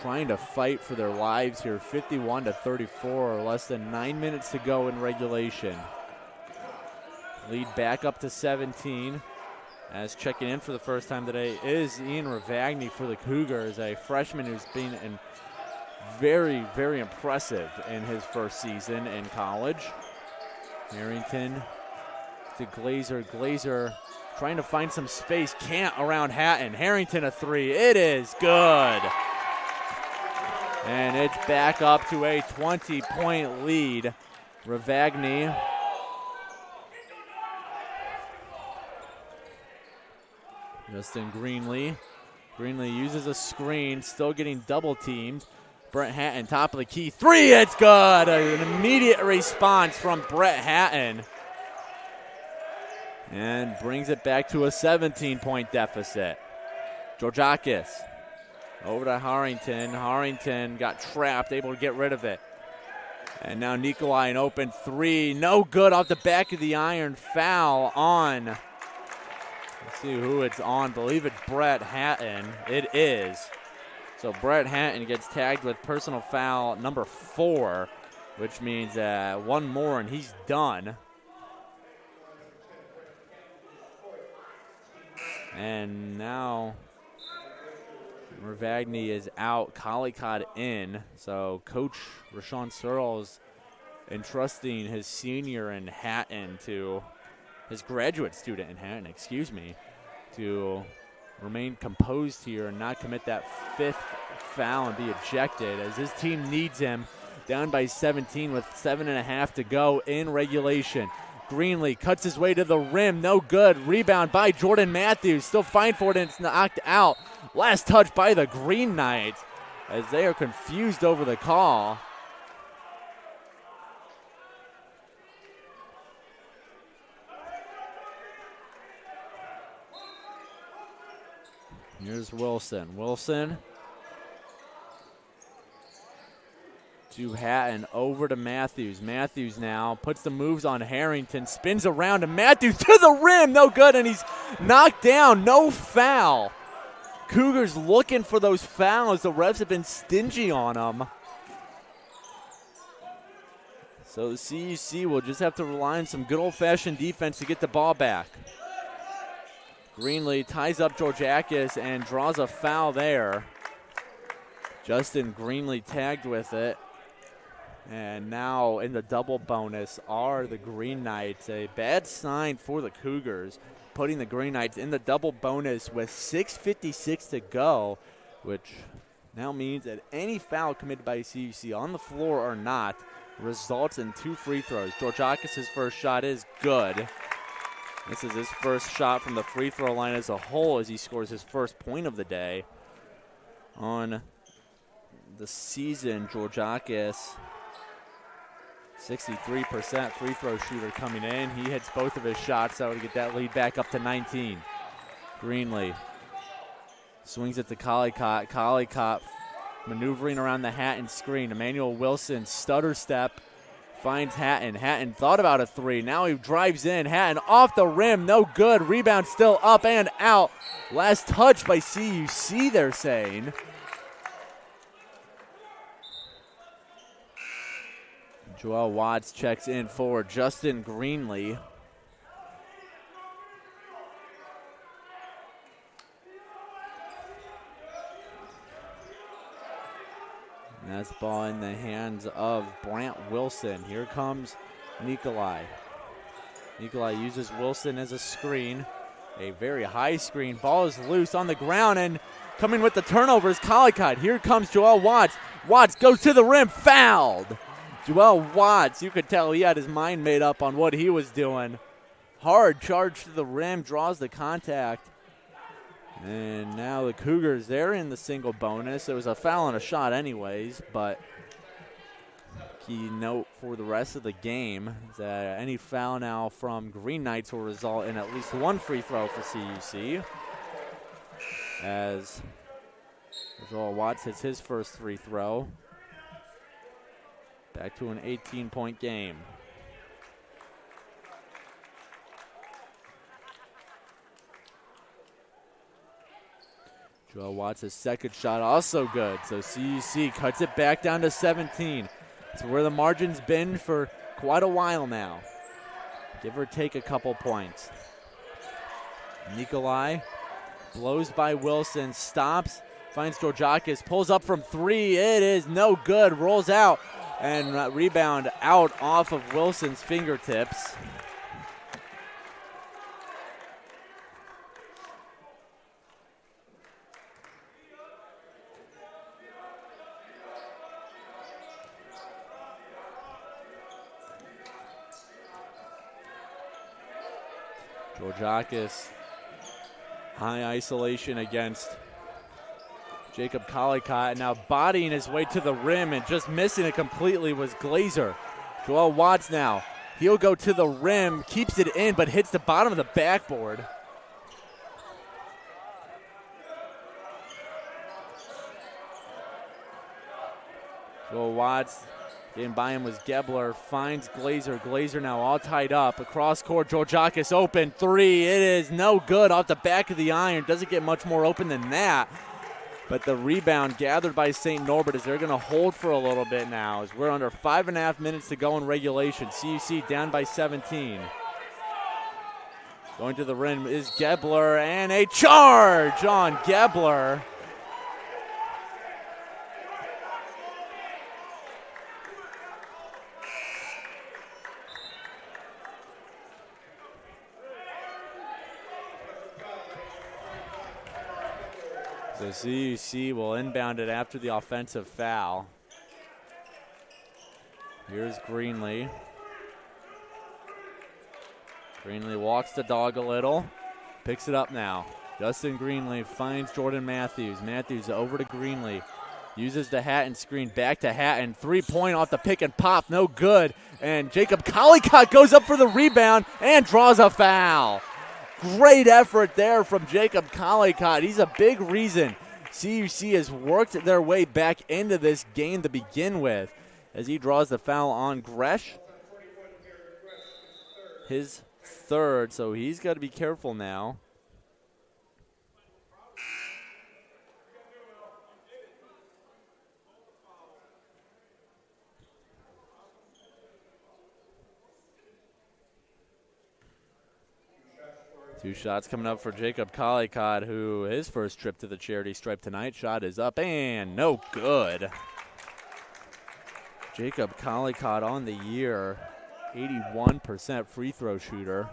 trying to fight for their lives here. 51-34, less than 9 minutes to go in regulation. Lead back up to 17. As checking in for the first time today is Ian Ravagni for the Cougars, a freshman who's been very, very impressive in his first season in college. Harrington to Glazer. Glazer trying to find some space, can't around Hatton. Harrington a three, it is good. And it's back up to a 20-point lead. Ravagni Justin Greenlee. Greenlee uses a screen, still getting double teamed. Brett Hatton, top of the key. Three, it's good. An immediate response from Brett Hatton. And brings it back to a 17-point deficit. Georgiakis over to Harrington. Harrington got trapped, able to get rid of it. And now Nikolai, an open three. No good, off the back of the iron. Foul on. Let's see who it's on. I believe it's Brett Hatton. It is. So Brett Hatton gets tagged with personal foul number 4, which means one more and he's done. And now Ravagni is out, Collicott in. So Coach Rashawn Searles entrusting his senior in Hatton to, his graduate student in Hatton, to remain composed here and not commit that 5th foul and be ejected, as his team needs him, down by 17 with 7.5 to go in regulation. Greenlee cuts his way to the rim, no good. Rebound by Jordan Matthews, still fine for it, and it's knocked out. Last touch by the Green Knights, as they are confused over the call. Here's Wilson. Wilson to Hatton, over to Matthews. Matthews now puts the moves on Harrington, spins around to Matthews to the rim, no good, and he's knocked down, no foul. Cougars looking for those fouls. The refs have been stingy on them. So the CUC will just have to rely on some good old-fashioned defense to get the ball back. Greenlee ties up Georgiakis and draws a foul there. Justin Greenlee tagged with it. And now in the double bonus are the Green Knights. A bad sign for the Cougars, putting the Green Knights in the double bonus with 6:56 to go, which now means that any foul committed by CUC on the floor or not results in 2 free throws. Georgiakis' first shot is good. This is his first shot from the free throw line as a whole as he scores his first point of the day. On the season, Georgiakis, 63% free throw shooter coming in. He hits both of his shots, so to get that lead back up to 19. Greenlee swings it to Collicott. Collicott maneuvering around the Hatton screen. Emmanuel Wilson, stutter step, finds Hatton. Hatton thought about a 3. Now he drives in. Hatton off the rim, no good. Rebound still up and out. Last touch by CUC, they're saying. Joel Watts checks in for Justin Greenlee. And that's ball in the hands of Brant Wilson. Here comes Nikolai. Nikolai uses Wilson as a screen. A very high screen. Ball is loose on the ground, and coming with the turnover is Collicott. Here comes Joel Watts. Watts goes to the rim, fouled. Joel Watts, you could tell he had his mind made up on what he was doing. Hard charge to the rim, draws the contact. And now the Cougars, they're in the single bonus. It was a foul and a shot anyways, but key note for the rest of the game is that any foul now from Green Knights will result in at least 1 free throw for CUC. As Joel Watts hits his first free throw. Back to an 18-point game. Joel Watts' second shot also good. So CUC cuts it back down to 17. It's where the margin's been for quite a while now. Give or take a couple points. Nikolai blows by Wilson, stops, finds Georgiakis, pulls up from 3. It is no good, rolls out. And rebound out off of Wilson's fingertips. Georgiakis, high isolation against Jacob Collicott, now bodying his way to the rim and just missing it completely was Glazer. Joel Watts now, he'll go to the rim, keeps it in, but hits the bottom of the backboard. Joel Watts, getting by him was Gebler, finds Glazer. Glazer now all tied up, across court, Georgiakis open, 3, it is no good, off the back of the iron, doesn't get much more open than that. But the rebound gathered by St. Norbert as they're going to hold for a little bit now as we're under 5.5 minutes to go in regulation. CUC down by 17. Going to the rim is Gebler, and a charge on Gebler. So CUC will inbound it after the offensive foul. Here's Greenlee. Greenlee walks the dog a little, picks it up now. Justin Greenlee finds Jordan Matthews. Matthews over to Greenlee. Uses the Hatton screen, back to Hatton. 3-point off the pick and pop, no good. And Jacob Collicott goes up for the rebound and draws a foul. Great effort there from Jacob Collicott. He's a big reason CUC has worked their way back into this game to begin with. as he draws the foul on Gresh. His third, so he's got to be careful now. Two shots coming up for Jacob Collicott, who his first trip to the charity stripe tonight. Shot is up and no good. Jacob Collicott on the year, 81% free throw shooter.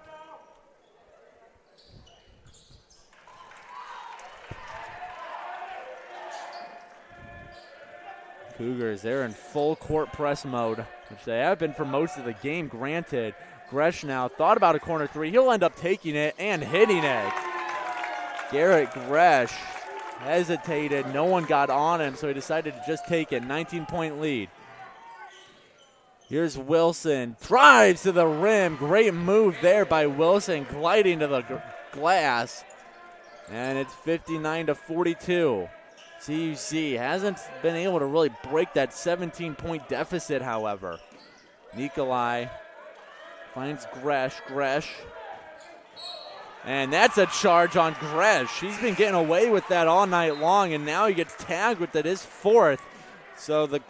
Cougars, they're in full court press mode, which they have been for most of the game, granted. Gresh now thought about a corner three. He'll end up taking it and hitting it. Garrett Gresh hesitated. No one got on him, so he decided to just take it. 19-point lead. Here's Wilson. Drives to the rim. Great move there by Wilson, gliding to the glass. And it's 59-42. CUC hasn't been able to really break that 17-point deficit, however. Nikolai finds Gresh. And that's a charge on Gresh. He's been getting away with that all night long, and now he gets tagged with it, his fourth. So the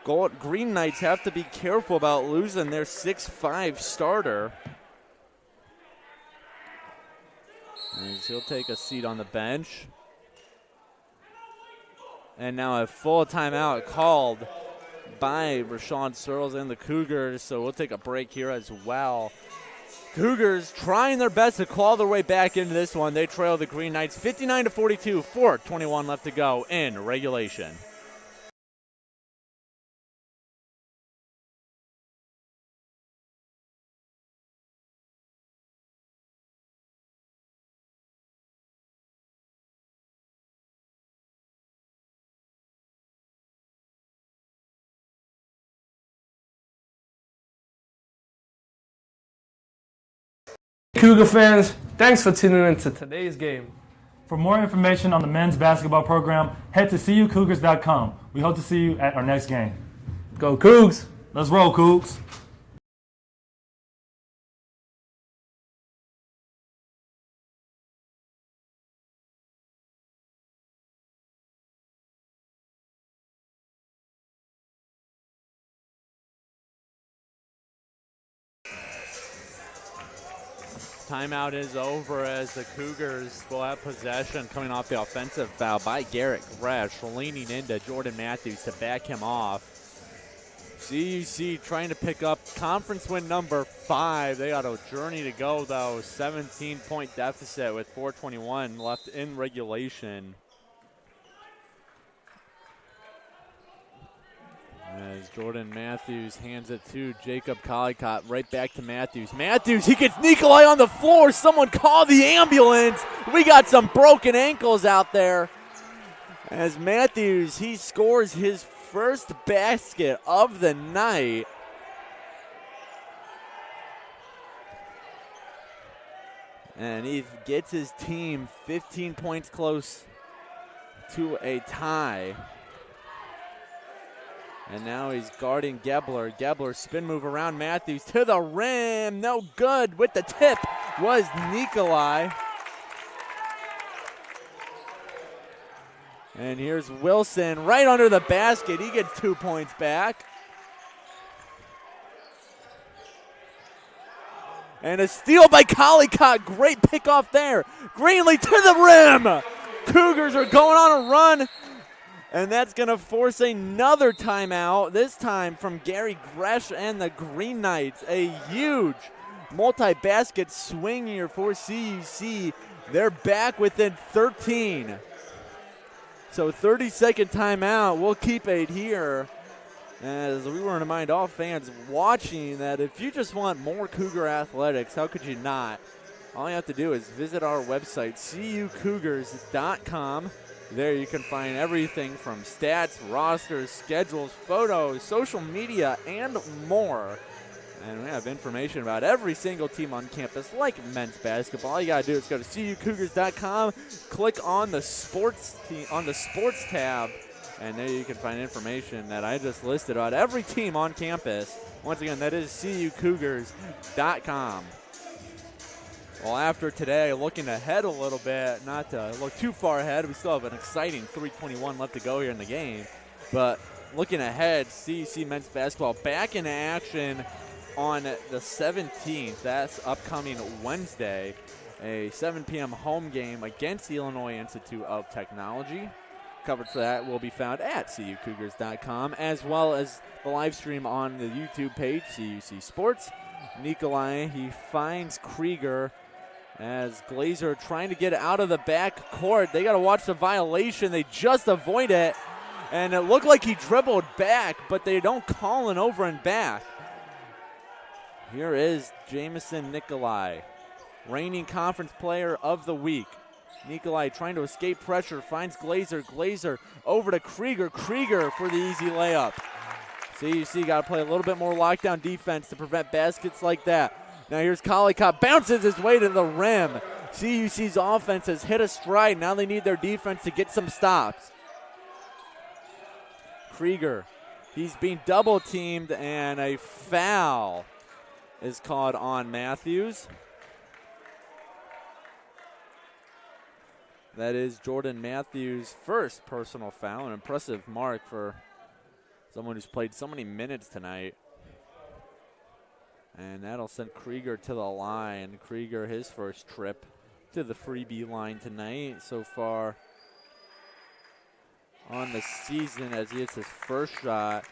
Green Knights have to be careful about losing their 6'5 starter. And he'll take a seat on the bench. And now a full timeout called by Rashawn Searles and the Cougars, so we'll take a break here as well. Cougars trying their best to claw their way back into this one. They trail the Green Knights 59-42, 4:21 left to go in regulation. Cougar fans, thanks for tuning in to today's game. For more information on the men's basketball program, head to CUCougars.com. We hope to see you at our next game. Go Cougs! Let's roll, Cougs! Timeout is over as the Cougars will have possession coming off the offensive foul by Garrett Gresh, leaning into Jordan Matthews to back him off. CUC trying to pick up conference win number 5. They got a journey to go, though. 17-point deficit with 4:21 left in regulation. As Jordan Matthews hands it to Jacob Collicott, right back to Matthews. Matthews, he gets Nikolai on the floor. Someone call the ambulance. We got some broken ankles out there. As Matthews, he scores his first basket of the night. And he gets his team 15 points close to a tie. And now he's guarding Gebler. Gebler spin move around Matthews to the rim. No good. With the tip was Nikolai. And here's Wilson right under the basket. He gets 2 points back. And a steal by Collicott. Great pickoff there. Greenlee to the rim. Cougars are going on a run. And that's going to force another timeout, this time from Gary Gresh and the Green Knights. A huge multi-basket swing here for CUC. They're back within 13. So 30-second timeout. We'll keep it here. As we want to remind all fans watching that if you just want more Cougar athletics, how could you not? All you have to do is visit our website, CUCougars.com. There you can find everything from stats, rosters, schedules, photos, social media, and more. And we have information about every single team on campus, like men's basketball. All you gotta do is go to CUCougars.com, click on the sports tab, And there you can find information that I just listed about every team on campus. Once again, that is CUCougars.com. Well, after today, looking ahead a little bit, not to look too far ahead, we still have an exciting 3:21 left to go here in the game. But looking ahead, CUC men's basketball back in action on the 17th. That's upcoming Wednesday, a 7 p.m. home game against the Illinois Institute of Technology. Coverage for that will be found at CUCougars.com, as well as the live stream on the YouTube page, CUC Sports. Nikolai, he finds Krieger as Glazer trying to get out of the back court. They got to watch the violation. They just avoid it. And it looked like he dribbled back, but they don't call an over and back. Here is Jamison Nikolai, reigning conference player of the week. Nikolai trying to escape pressure, finds Glazer. Glazer over to Krieger. Krieger for the easy layup. CUC got to play a little bit more lockdown defense to prevent baskets like that. Now here's Collicott, bounces his way to the rim. CUC's offense has hit a stride. Now they need their defense to get some stops. Krieger, he's being double teamed, and a foul is called on Matthews. That is Jordan Matthews' first personal foul, an impressive mark for someone who's played so many minutes tonight. And that'll send Krieger to the line. Krieger, his first trip to the freebie line tonight so far on the season as he hits his first shot.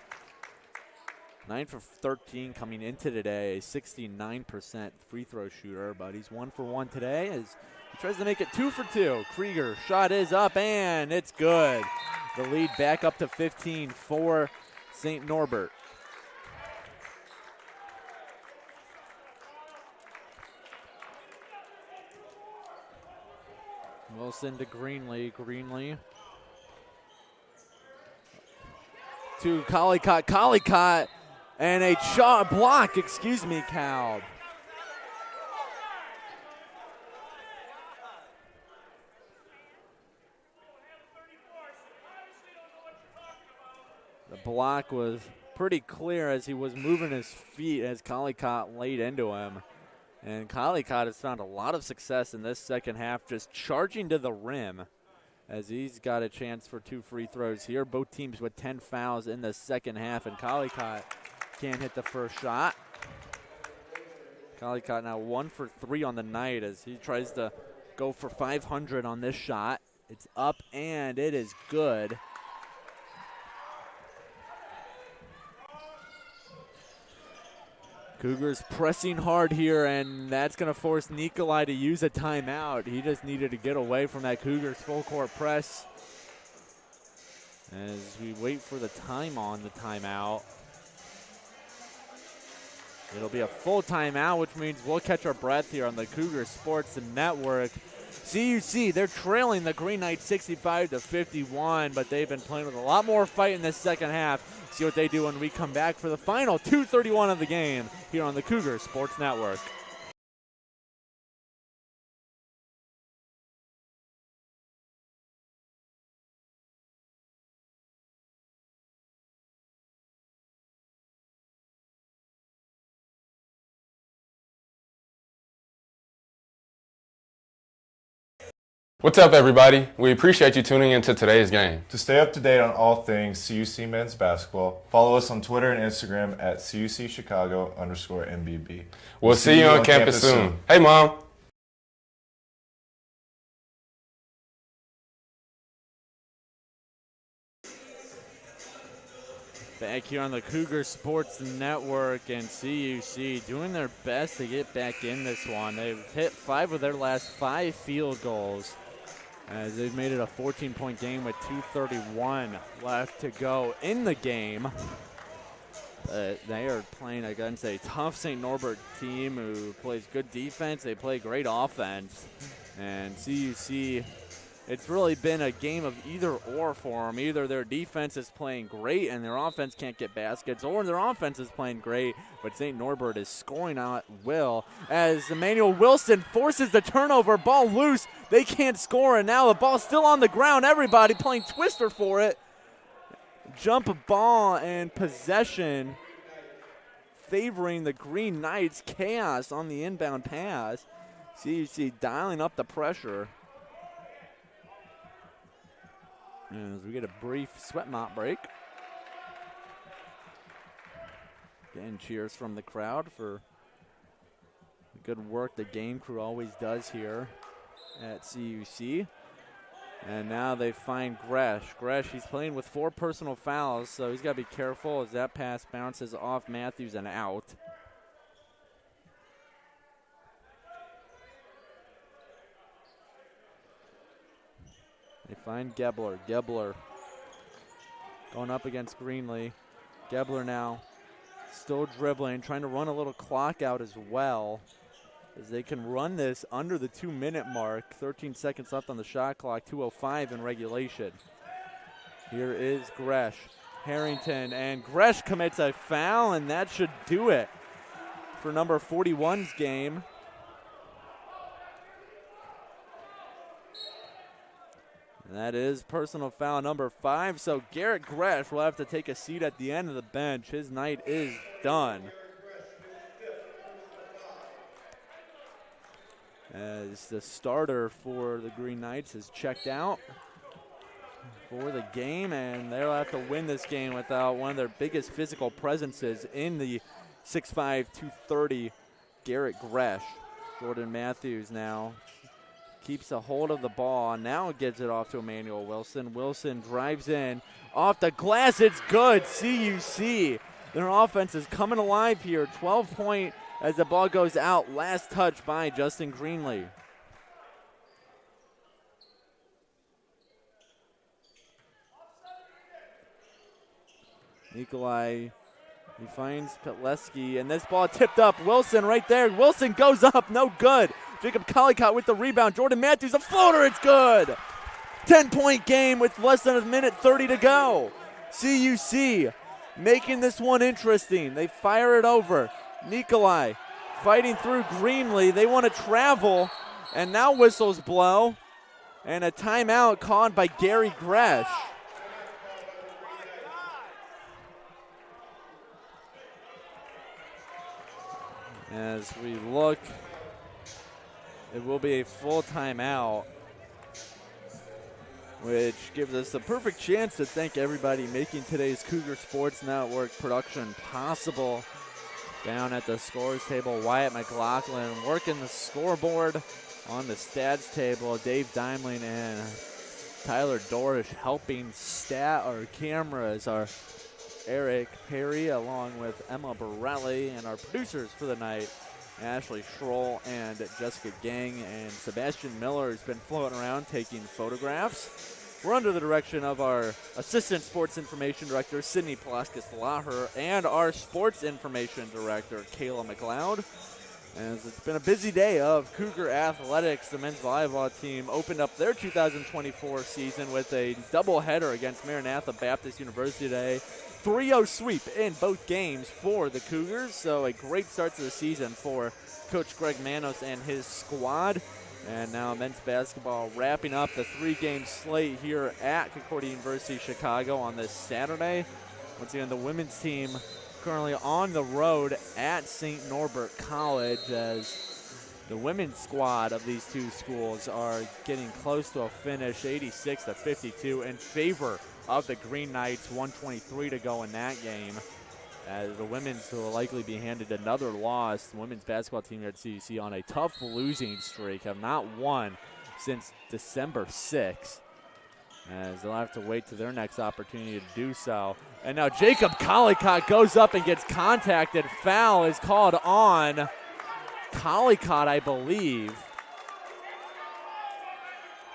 9 for 13 coming into today, a 69% free throw shooter, but he's 1 for 1 today as he tries to make it 2 for 2. Krieger, shot is up, and it's good. The lead back up to 15 for St. Norbert. Wilson to Greenlee. Greenlee to Collicott. Collicott and a block, Cal. The block was pretty clear as he was moving his feet as Collicott laid into him. And Collicott has found a lot of success in this second half, just charging to the rim as he's got a chance for 2 free throws here. Both teams with 10 fouls in the second half, and Collicott can't hit the first shot. Collicott now 1 for 3 on the night as he tries to go for 500 on this shot. It's up, and it is good. Cougars pressing hard here, and that's going to force Nikolai to use a timeout. He just needed to get away from that Cougars full court press. As we wait for the time on the timeout. It'll be a full timeout, which means we'll catch our breath here on the Cougar Sports Network. CUC, they're trailing the Green Knights 65-51, but they've been playing with a lot more fight in this second half. See what they do when we come back for the final 2:31 of the game here on the Cougar Sports Network. What's up, everybody? We appreciate you tuning into today's game. To stay up to date on all things CUC men's basketball, follow us on Twitter and Instagram at CUC_Chicago_MBB. We'll see you on campus soon. Hey, Mom. Back here on the Cougar Sports Network, and CUC doing their best to get back in this one. They've hit 5 of their last 5 field goals as they've made it a 14-point game with 2:31 left to go in the game. They are playing against a tough St. Norbert team who plays good defense. They play great offense. And CUC, it's really been a game of either or for them. Either their defense is playing great and their offense can't get baskets, or their offense is playing great, but St. Norbert is scoring at will. As Emmanuel Wilson forces the turnover, ball loose, they can't score, and now the ball's still on the ground. Everybody playing twister for it. Jump ball and possession favoring the Green Knights. Chaos on the inbound pass. CUC dialing up the pressure. As we get a brief sweat mop break. Again, cheers from the crowd for the good work the game crew always does here at CUC. And now they find Gresh. Gresh, he's playing with 4 personal fouls, so he's got to be careful as that pass bounces off Matthews and out. They find Gebler. Gebler going up against Greenlee. Gebler now still dribbling, trying to run a little clock out as well, as they can run this under the 2-minute mark. 13 seconds left on the shot clock, 2:05 in regulation. Here is Gresh. Harrington, and Gresh commits a foul, and that should do it for number 41's game. And that is personal foul number 5, so Garrett Gresh will have to take a seat at the end of the bench. His night is done. As the starter for the Green Knights is checked out for the game, and they'll have to win this game without one of their biggest physical presences in the 6'5", 230 Garrett Gresh. Jordan Matthews now keeps a hold of the ball, now gives it off to Emmanuel Wilson. Wilson drives in, off the glass, it's good. CUC, their offense is coming alive here. 12-point as the ball goes out. Last touch by Justin Greenlee. Nikolai, he finds Petleski, and this ball tipped up. Wilson right there. Wilson goes up, no good. Jacob Collicott with the rebound. Jordan Matthews, a floater, it's good. 10-point game with less than 1:30 to go. CUC making this one interesting. They fire it over. Nikolai fighting through Greenlee. They want to travel, and now whistles blow. And a timeout called by Gary Gresh. As we look, it will be a full timeout, which gives us the perfect chance to thank everybody making today's Cougar Sports Network production possible. Down at the scores table, Wyatt McLaughlin working the scoreboard. On the stats table, Dave Dimeling and Tyler Dorish helping stat our cameras. Our Eric Perry along with Emma Borelli, and our producers for the night, Ashley Schroll and Jessica Gang, and Sebastian Miller has been floating around taking photographs. We're under the direction of our Assistant Sports Information Director, Sydney Palaskis-Laher, and our Sports Information Director, Kayla McLeod. As it's been a busy day of Cougar athletics, the men's volleyball team opened up their 2024 season with a doubleheader against Maranatha Baptist University today. 3-0 sweep in both games for the Cougars, so a great start to the season for Coach Greg Manos and his squad. And now men's basketball wrapping up the 3-game slate here at Concordia University Chicago on this Saturday. Once again, the women's team currently on the road at St. Norbert College, as the women's squad of these two schools are getting close to a finish, 86-52 in favor of the Green Knights. 1:23 to go in that game, as the women's will likely be handed another loss. The women's basketball team here at CUC on a tough losing streak, have not won since December 6th. As they'll have to wait to their next opportunity to do so. And now Jacob Collicott goes up and gets contacted. Foul is called on Collicott, I believe.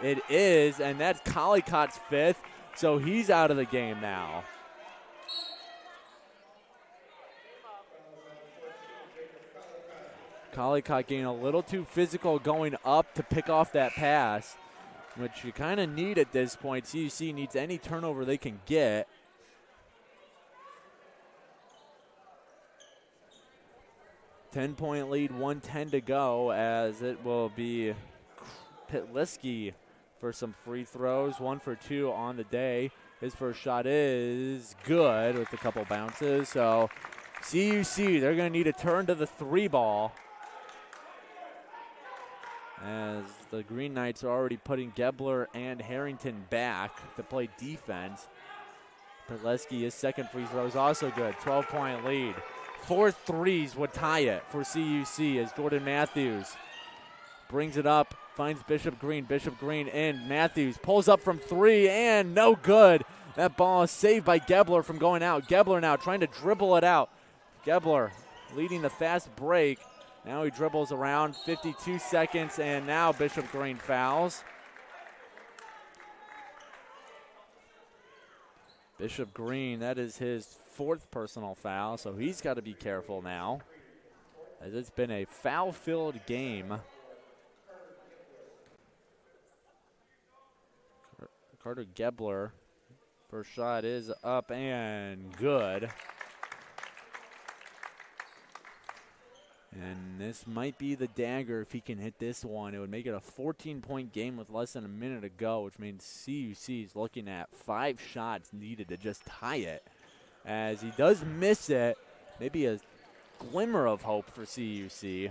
It is, and that's Collicott's 5th, so he's out of the game now. Collicott getting a little too physical going up to pick off that pass, which you kind of need at this point. CUC needs any turnover they can get. Ten-point lead, 1:10 to go, as it will be Pitliski for some free throws. 1 for 2 on the day. His first shot is good with a couple bounces. So CUC, they're going to need to turn to the 3-ball. As the Green Knights are already putting Gebler and Harrington back to play defense. Perleski, his second free throw is also good. 12-point lead. 4 threes would tie it for CUC as Jordan Matthews brings it up, finds Bishop Green. Bishop Green in. Matthews pulls up from 3 and no good. That ball is saved by Gebler from going out. Gebler now trying to dribble it out. Gebler leading the fast break. Now he dribbles around, 52 seconds, and now Bishop Green fouls. Bishop Green, that is his 4th personal foul, so he's got to be careful now, as it's been a foul-filled game. Carter Gebler, first shot is up and good. And this might be the dagger if he can hit this one. It would make it a 14-point game with less than a minute to go, which means CUC is looking at 5 shots needed to just tie it. As he does miss it, maybe a glimmer of hope for CUC.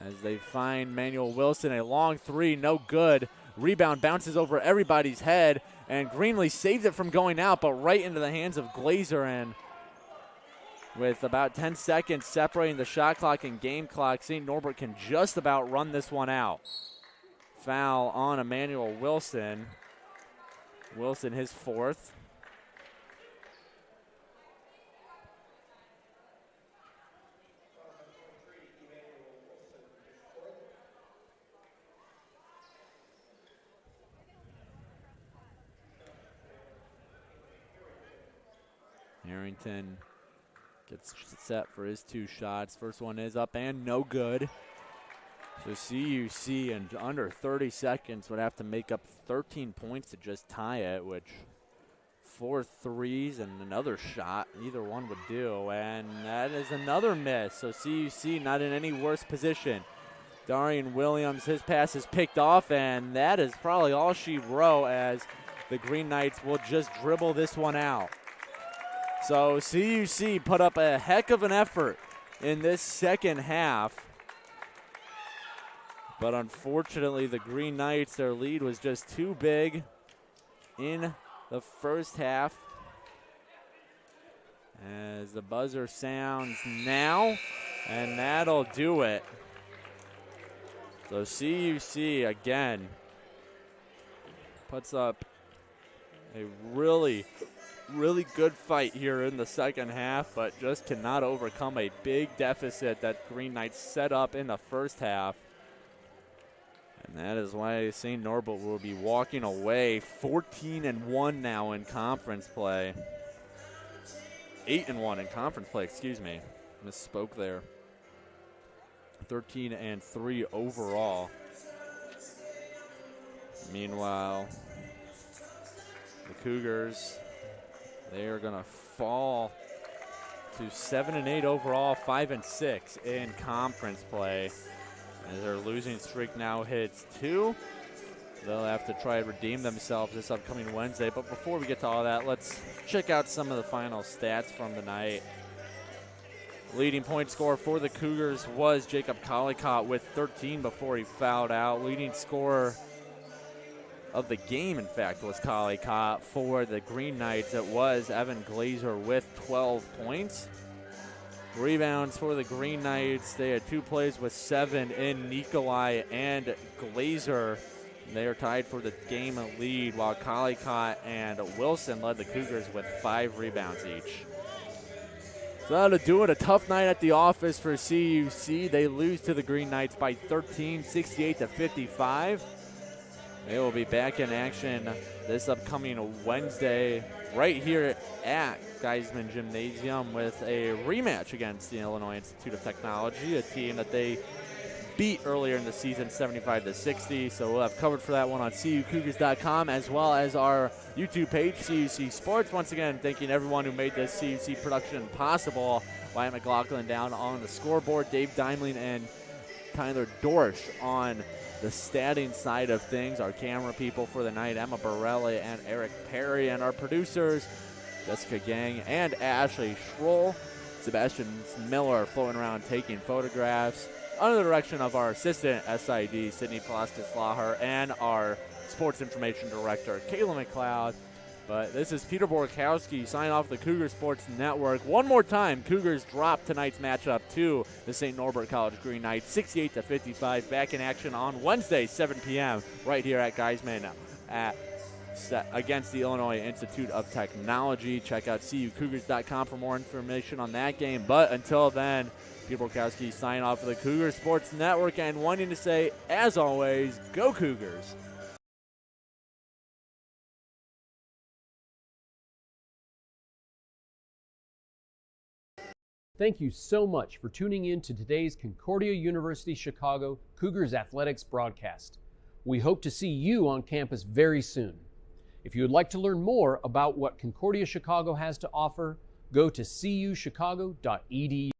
As they find Manuel Wilson, a long 3, no good. Rebound bounces over everybody's head, and Greenlee saves it from going out, but right into the hands of Glazer. And with about 10 seconds separating the shot clock and game clock, St. Norbert can just about run this one out. Foul on Emmanuel Wilson. Wilson, his 4th. Harrington gets set for his 2 shots. First one is up and no good. So CUC in under 30 seconds would have to make up 13 points to just tie it, which 4 threes and another shot, either one would do. And that is another miss. So CUC not in any worse position. Darian Williams, his pass is picked off, and that is probably all she wrote, as the Green Knights will just dribble this one out. So CUC put up a heck of an effort in this second half. But unfortunately, the Green Knights, their lead was just too big in the first half. As the buzzer sounds now, and that'll do it. So CUC, again, puts up a really good fight here in the second half, but just cannot overcome a big deficit that Green Knights set up in the first half. And that is why St. Norbert will be walking away 14-1 now in conference play. 8-1 in conference play, excuse me. Misspoke there. 13-3 overall. Meanwhile, the Cougars, they are going to fall to 7-8 overall, 5-6 in conference play. As their losing streak now hits 2. They'll have to try to redeem themselves this upcoming Wednesday. But before we get to all that, let's check out some of the final stats from the night. Leading point scorer for the Cougars was Jacob Collicott with 13 before he fouled out. Leading scorer of the game, in fact, was Collicott. For the Green Knights, it was Evan Glazer with 12 points. Rebounds for the Green Knights, they had 2 plays with 7 in Nikolai and Glazer. They are tied for the game lead, while Collicott and Wilson led the Cougars with 5 rebounds each. So that'll do it. A tough night at the office for CUC. They lose to the Green Knights by 13, 68-55. They will be back in action this upcoming Wednesday right here at Geisman Gymnasium with a rematch against the Illinois Institute of Technology, a team that they beat earlier in the season 75-60. So we'll have covered for that one on CUCougars.com as well as our YouTube page, CUC Sports. Once again, thanking everyone who made this CUC production possible. Wyatt McLaughlin down on the scoreboard, Dave Dimeling and Tyler Dorsch on the statting side of things. Our camera people for the night, Emma Borelli and Eric Perry, and our producers, Jessica Gang and Ashley Schroll. Sebastian Miller floating around taking photographs under the direction of our assistant SID, Sydney Plastis-Laher, and our sports information director, Kayla McLeod. But this is Peter Borkowski signing off the Cougar Sports Network. One more time, Cougars drop tonight's matchup to the St. Norbert College Green Knights, 68-55. Back in action on Wednesday, 7 p.m. right here at Geisman against the Illinois Institute of Technology. Check out CUCougars.com for more information on that game. But until then, Peter Borkowski signing off for the Cougar Sports Network and wanting to say, as always, go Cougars. Thank you so much for tuning in to today's Concordia University Chicago Cougars Athletics broadcast. We hope to see you on campus very soon. If you would like to learn more about what Concordia Chicago has to offer, go to cuchicago.edu.